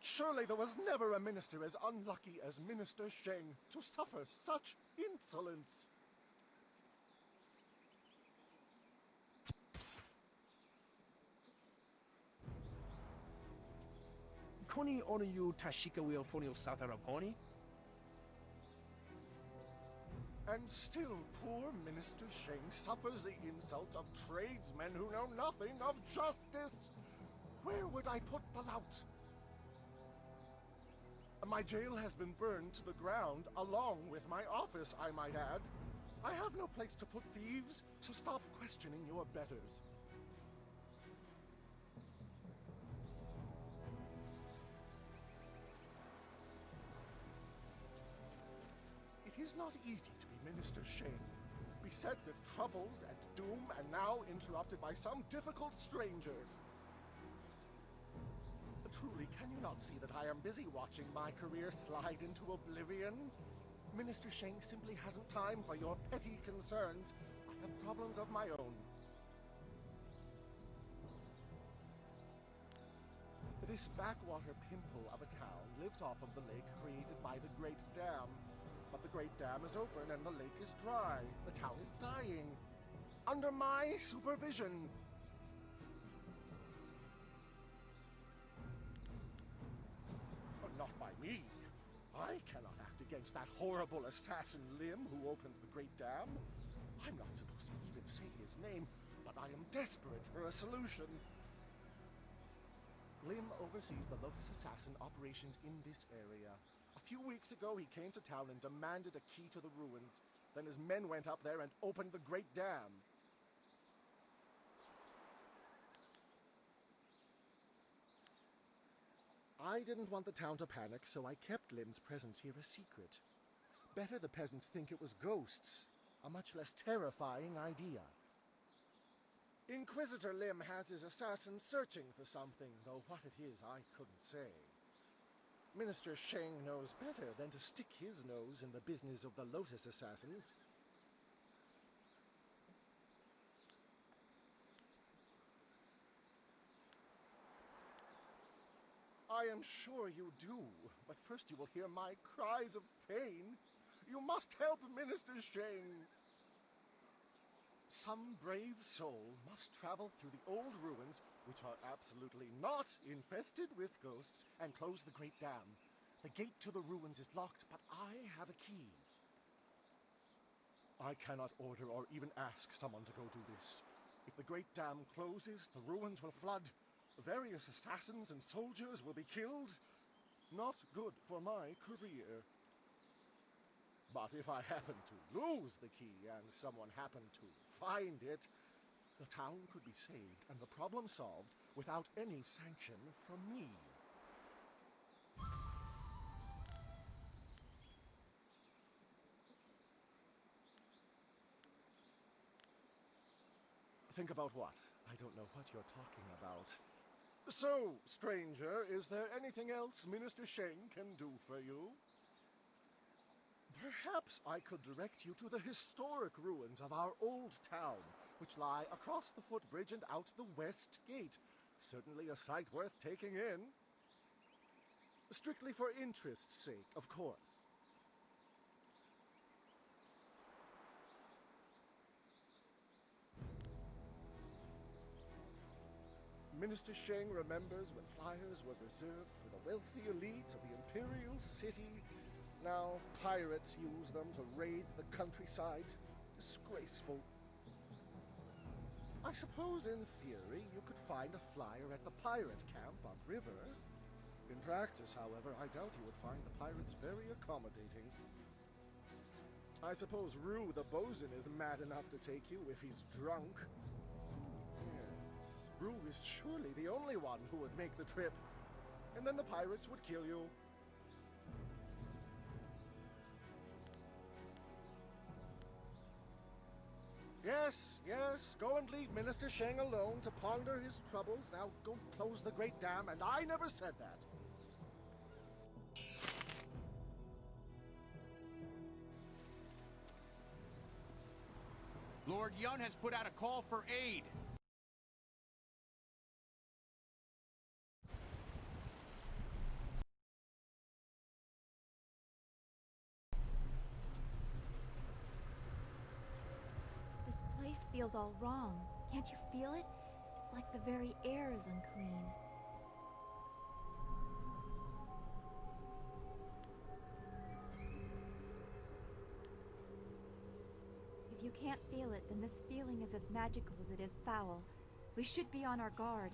Surely there was never a minister as unlucky as Minister Sheng to suffer such insolence. Koni Onoyu Tashika will Fonio Sataraponi? And still poor Minister Sheng suffers the insults of tradesmen who know nothing of justice. Where would I put the lout? My jail has been burned to the ground, along with my office, I might add. I have no place to put thieves, so stop questioning your betters. It is not easy to be Minister Sheng, beset with troubles and doom, and now interrupted by some difficult stranger. Truly, can you not see that I am busy watching my career slide into oblivion? Minister Sheng simply hasn't time for your petty concerns. I have problems of my own. This backwater pimple of a town lives off of the lake created by the Great Dam. But the Great Dam is open and the lake is dry. The town is dying. Under my supervision. Not by me. I cannot act against that horrible assassin Lim who opened the Great Dam. I'm not supposed to even say his name, but I am desperate for a solution. Lim oversees the Lotus Assassin operations in this area. A few weeks ago he came to town and demanded a key to the ruins. Then his men went up there and opened the Great Dam. I didn't want the town to panic, so I kept Lim's presence here a secret. Better the peasants think it was ghosts. A much less terrifying idea. Inquisitor Lim has his assassins searching for something, though what it is I couldn't say. Minister Sheng knows better than to stick his nose in the business of the Lotus Assassins. I am sure you do, but first you will hear my cries of pain. You must help Minister Sheng. Some brave soul must travel through the old ruins, which are absolutely not infested with ghosts, and close the Great Dam. The gate to the ruins is locked, but I have a key. I cannot order or even ask someone to go do this. If the Great Dam closes, the ruins will flood. Various assassins and soldiers will be killed. Not good for my career. But if I happen to lose the key and someone happened to find it, the town could be saved and the problem solved without any sanction from me. Think about what? I don't know what you're talking about. So, stranger, is there anything else Minister Sheng can do for you? Perhaps I could direct you to the historic ruins of our old town, which lie across the footbridge and out the west gate. Certainly a sight worth taking in. Strictly for interest's sake, of course. Minister Sheng remembers when flyers were reserved for the wealthy elite of the Imperial City. Now pirates use them to raid the countryside. Disgraceful. I suppose in theory you could find a flyer at the pirate camp upriver. In practice, however, I doubt you would find the pirates very accommodating. I suppose Rue the bosun is mad enough to take you if he's drunk. Rue is surely the only one who would make the trip. And then the pirates would kill you. Yes, go and leave Minister Sheng alone to ponder his troubles. Now go close the Great Dam, and I never said that. Lord Yun has put out a call for aid. place feels all wrong. Can't you feel it? It's like the very air is unclean. If you can't feel it, then this feeling is as magical as it is foul. We should be on our guard.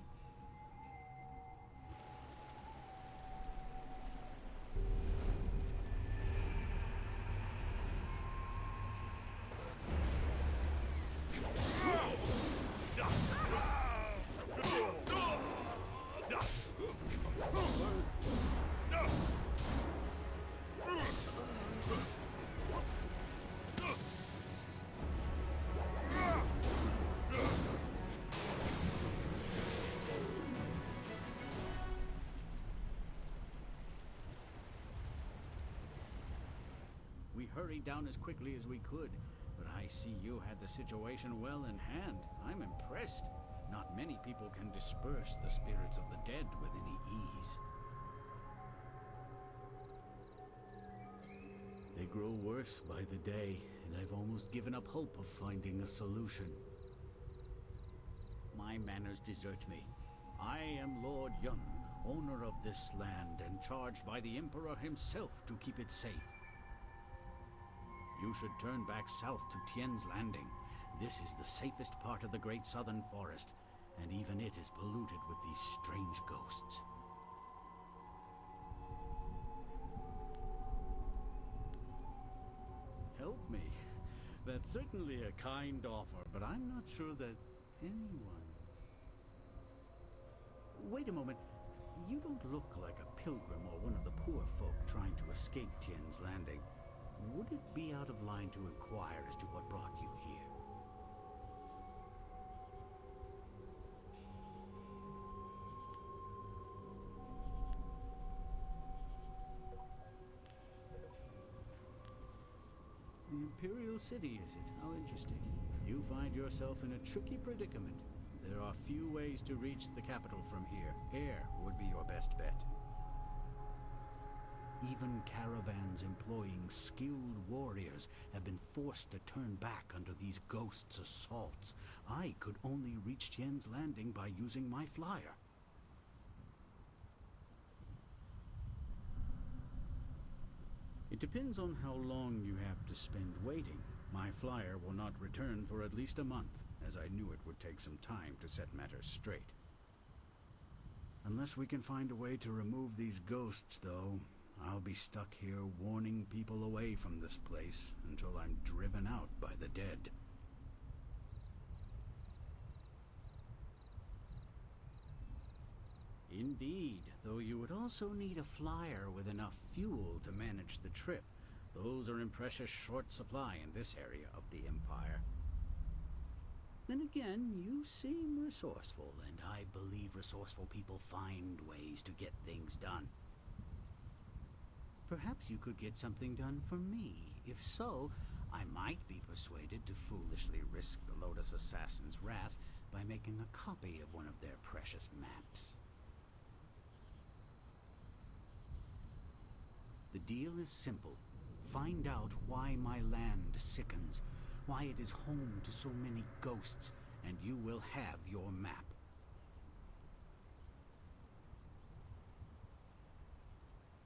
We hurried down as quickly as we could, but I see you had the situation well in hand. I'm impressed. Not many people can disperse the spirits of the dead with any ease. They grow worse by the day, and I've almost given up hope of finding a solution. My manners desert me. I am Lord Yun, owner of this land, and charged by the Emperor himself to keep it safe. You should turn back south to Tien's Landing. This is the safest part of the Great Southern Forest, and even it is polluted with these strange ghosts. Help me. That's certainly a kind offer, but I'm not sure that anyone... Wait a moment. You don't look like a pilgrim or one of the poor folk trying to escape Tien's Landing. Would it be out of line to inquire as to what brought you here? The Imperial City, is it? How interesting. You find yourself in a tricky predicament. There are few ways to reach the capital from here. Air would be your best bet. Even caravans employing skilled warriors have been forced to turn back under these ghosts' assaults. I could only reach Tien's Landing by using my flyer. It depends on how long you have to spend waiting. My flyer will not return for at least a month, as I knew it would take some time to set matters straight. Unless we can find a way to remove these ghosts, though, I'll be stuck here warning people away from this place until I'm driven out by the dead. Indeed, though you would also need a flyer with enough fuel to manage the trip. Those are in precious short supply in this area of the Empire. Then again, you seem resourceful, and I believe resourceful people find ways to get things done. Perhaps you could get something done for me. If so, I might be persuaded to foolishly risk the Lotus Assassin's wrath by making a copy of one of their precious maps. The deal is simple. Find out why my land sickens, why it is home to so many ghosts, and you will have your map.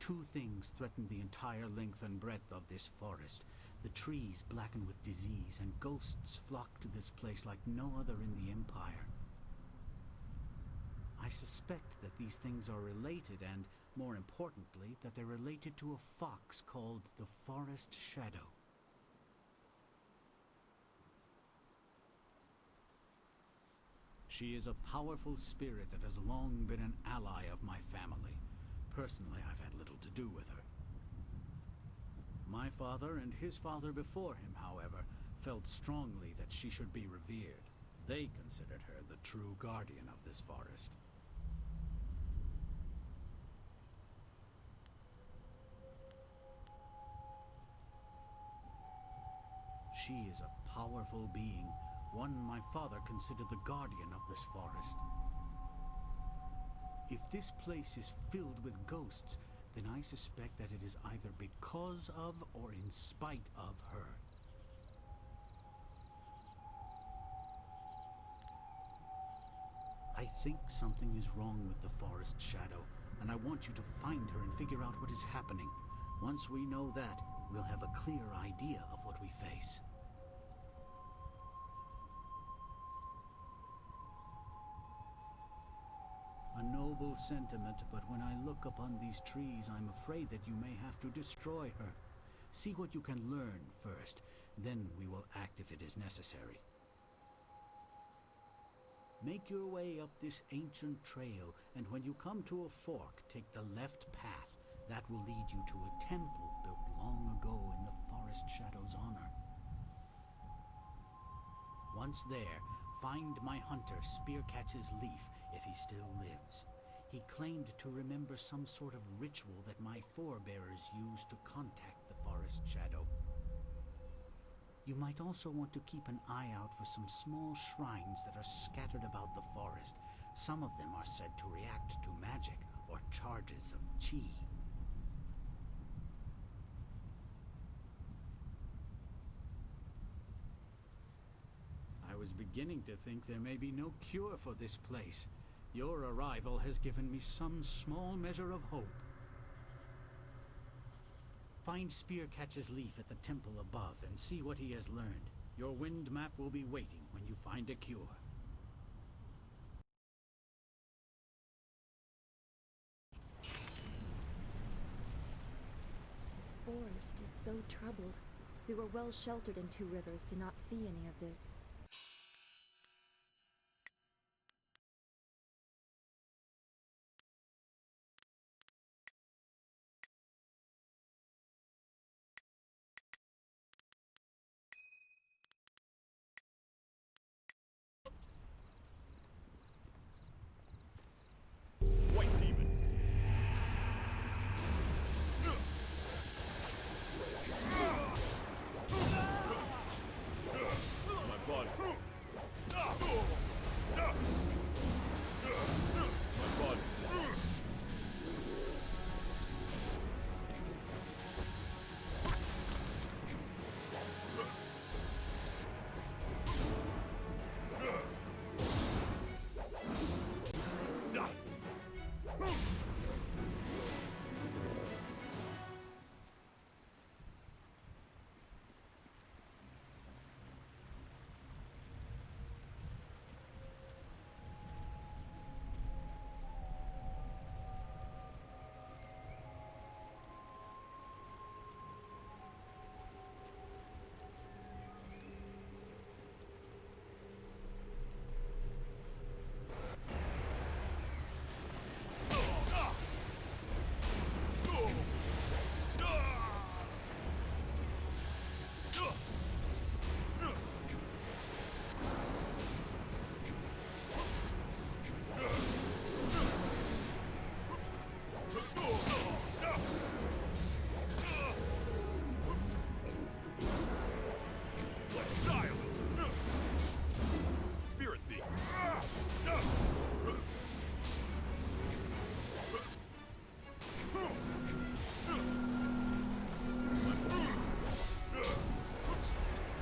Two things threaten the entire length and breadth of this forest. The trees blackened with disease, and ghosts flock to this place like no other in the Empire. I suspect that these things are related, and, more importantly, that they're related to a fox called the Forest Shadow. She is a powerful spirit that has long been an ally of my family. Personally, I've had little to do with her. My father and his father before him, however, felt strongly that she should be revered. They considered her the true guardian of this forest. She is a powerful being, one my father considered the guardian of this forest. If this place is filled with ghosts, then I suspect that it is either because of or in spite of her. I think something is wrong with the forest shadow, and I want you to find her and figure out what is happening. Once we know that, we'll have a clear idea of what we face. A noble sentiment, but when I look upon these trees, I'm afraid that you may have to destroy her. See what you can learn first, then we will act if it is necessary. Make your way up this ancient trail, and when you come to a fork, take the left path. That will lead you to a temple built long ago in the forest shadow's honor. Once there, find my hunter Spearcatch's Leaf, if he still lives. He claimed to remember some sort of ritual that my forebears used to contact the forest shadow. You might also want to keep an eye out for some small shrines that are scattered about the forest. Some of them are said to react to magic or charges of chi. I was beginning to think there may be no cure for this place. Your arrival has given me some small measure of hope. Find Spearcatch's Leaf at the temple above and see what he has learned. Your wind map will be waiting when you find a cure. This forest is so troubled. We were well sheltered in Two Rivers to not see any of this. White demon. My body. My body. Spirit thief.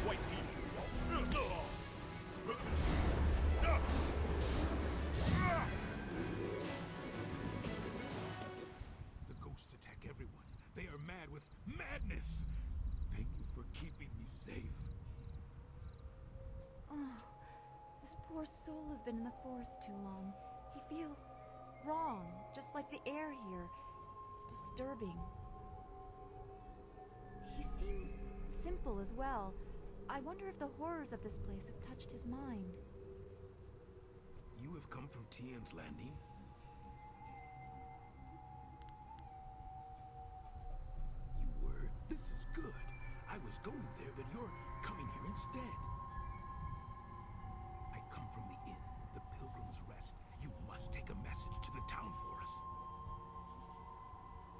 White demon. The ghosts attack everyone. They are mad with madness. Thank you for keeping me safe. Oh, this poor soul has been in the forest too long. He feels wrong, just like the air here. It's disturbing. He seems simple as well. I wonder if the horrors of this place have touched his mind. You have come from Tian's Landing? You were? This is good. I was going there, but you're coming here instead. I come from the inn, the Pilgrim's Rest. You must take a message to the town for us.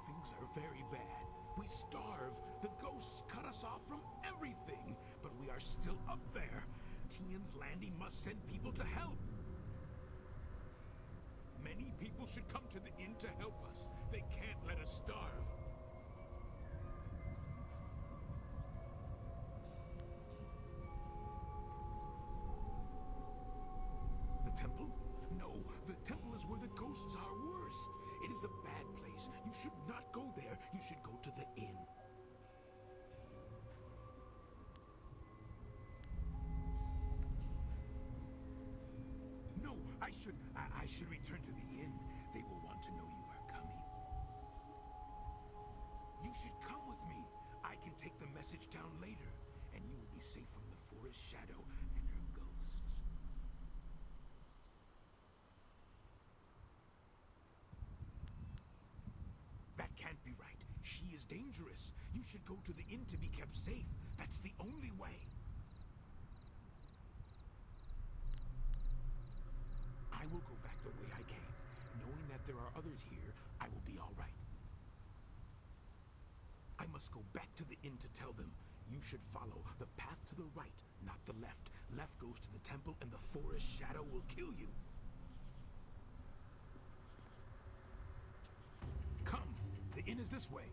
Things are very bad. We starve. The ghosts cut us off from everything. But we are still up there. Tian's Landing must send people to help. Many people should come to the inn to help us. They can't let us starve. The temple? No, the temple is where the ghosts are worst. It is a bad place. You should not go there. You should go to the inn. No, I should return to the inn. They will want to know you are coming. You should come with me. I can take the message down later, and you will be safe from the forest shadow and her ghosts. That can't be right. She is dangerous. You should go to the inn to be kept safe. That's the only way. I will go back the way I came. Knowing that there are others here, I will be all right. I must go back to the inn to tell them. You should follow the path to the right, not the left. Left goes to the temple, and the forest shadow will kill you. Come, the inn is this way.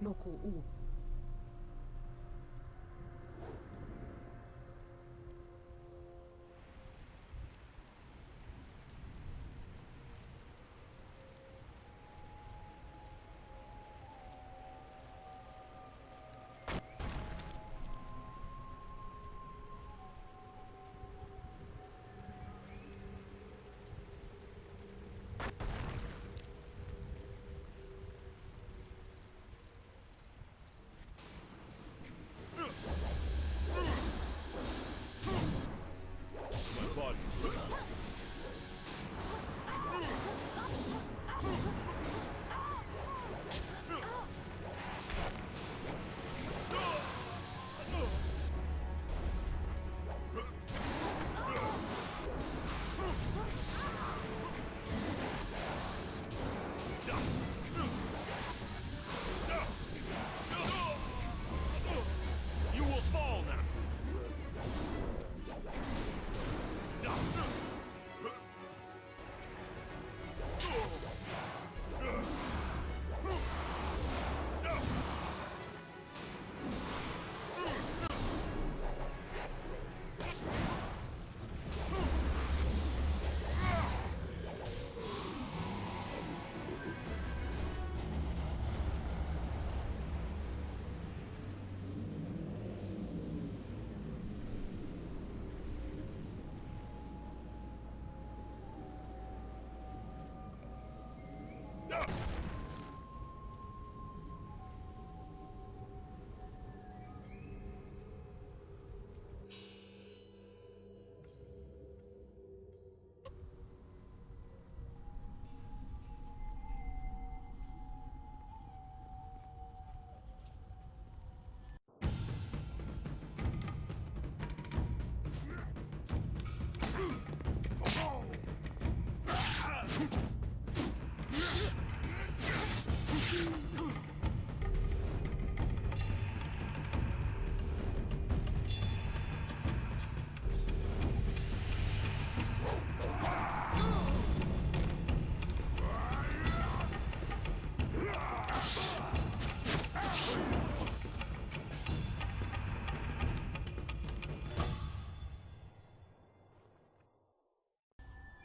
No ko u.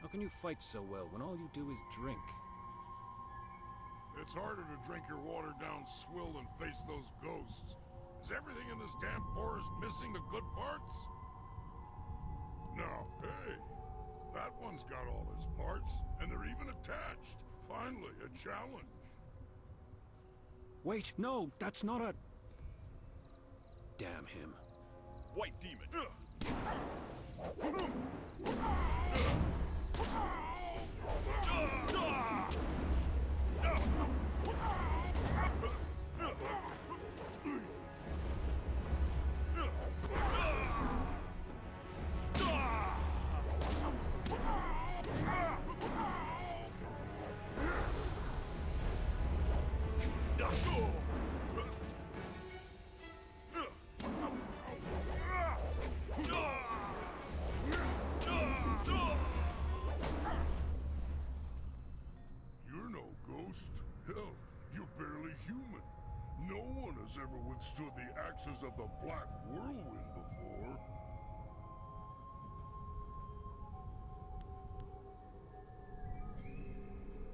How can you fight so well when all you do is drink? It's harder to drink your watered-down swill than face those ghosts. Is everything in this damn forest missing the good parts? No, hey, that one's got all his parts, and they're even attached. Finally, a challenge. Wait, no, that's not a... Damn him. White demon. You're no ghost. Hell, you're barely human. No one has ever withstood the axes of the Black Whirlwind before.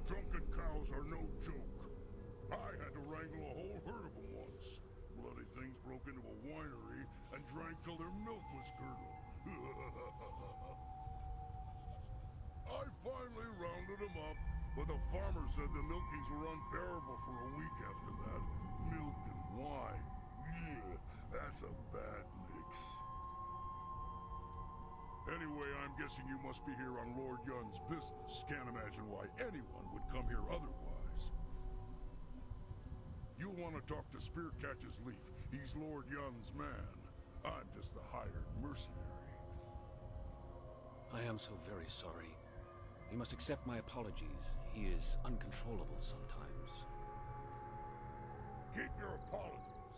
Drunken cows are no joke. I had to wrangle a whole herd of them once. Bloody things broke into a winery and drank till their milk was curdled. I finally rounded them up, but the farmer said the milkings were unbearable for a week after that. Milk and wine. Yeah, that's a bad mix. Anyway, I'm guessing you must be here on Lord Yun's business. Can't imagine why anyone would come here otherwise. You'll want to talk to Spearcatch's Leaf. He's Lord Yun's man. I'm just the hired mercenary. I am so very sorry. You must accept my apologies. He is uncontrollable sometimes. Keep your apologies.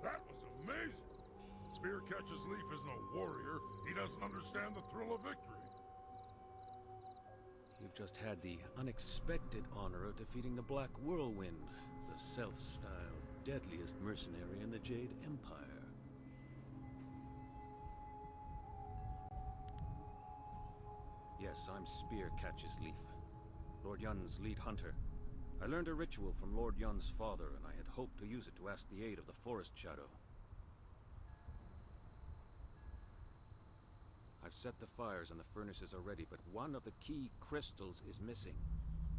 That was amazing. Spearcatch's Leaf is no warrior. He doesn't understand the thrill of victory. You've just had the unexpected honor of defeating the Black Whirlwind, the self-styled deadliest mercenary in the Jade Empire. Yes, I'm Spearcatch's Leaf, Lord Yun's lead hunter. I learned a ritual from Lord Yun's father, and I had hoped to use it to ask the aid of the Forest Shadow. I've set the fires and the furnaces are ready, but one of the key crystals is missing.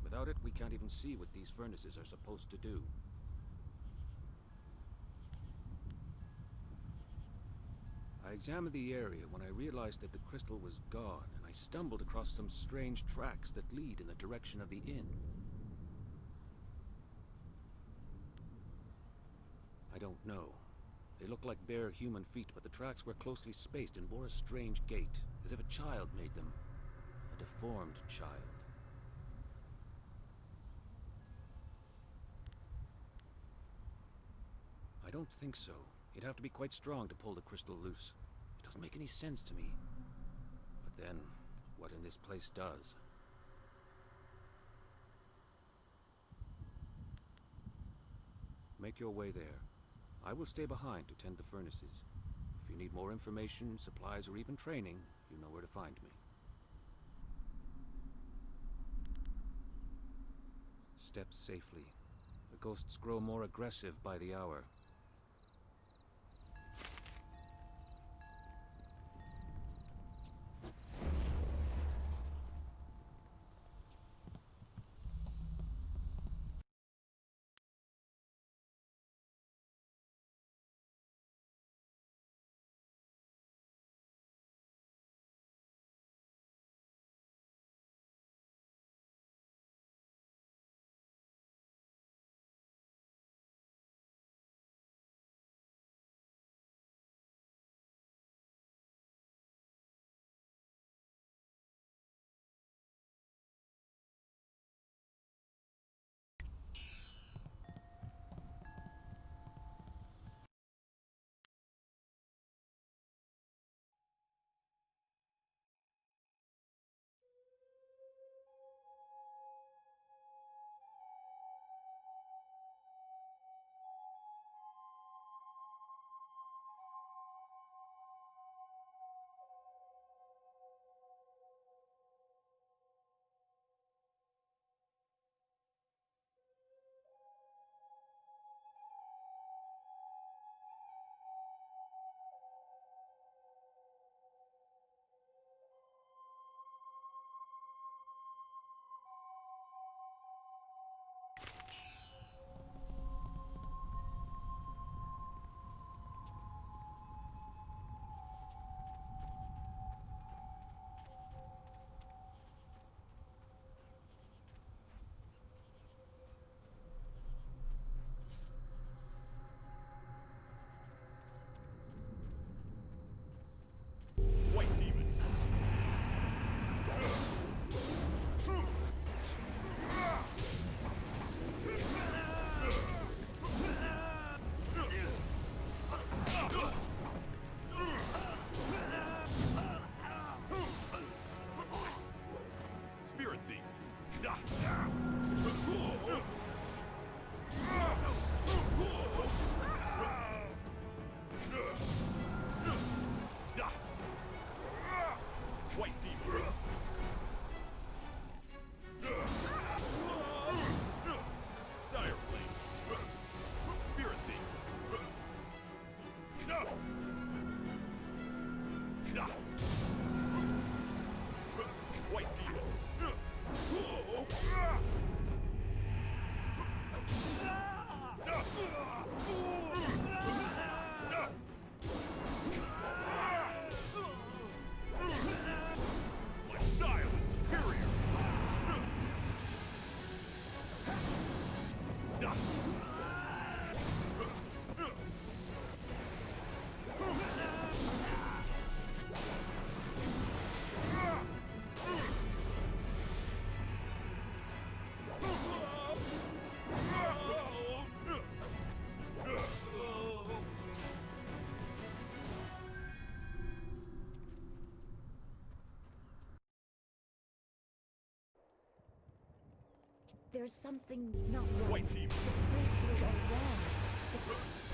Without it, we can't even see what these furnaces are supposed to do. I examined the area when I realized that the crystal was gone, and I stumbled across some strange tracks that lead in the direction of the inn. I don't know. They look like bare human feet, but the tracks were closely spaced and bore a strange gait, as if a child made them. A deformed child. I don't think so. You'd have to be quite strong to pull the crystal loose. It doesn't make any sense to me. But then, what in this place does. Make your way there. I will stay behind to tend the furnaces. If you need more information, supplies, or even training, you know where to find me. Step safely. The ghosts grow more aggressive by the hour. There's something not right. White demon. This place feels all wrong.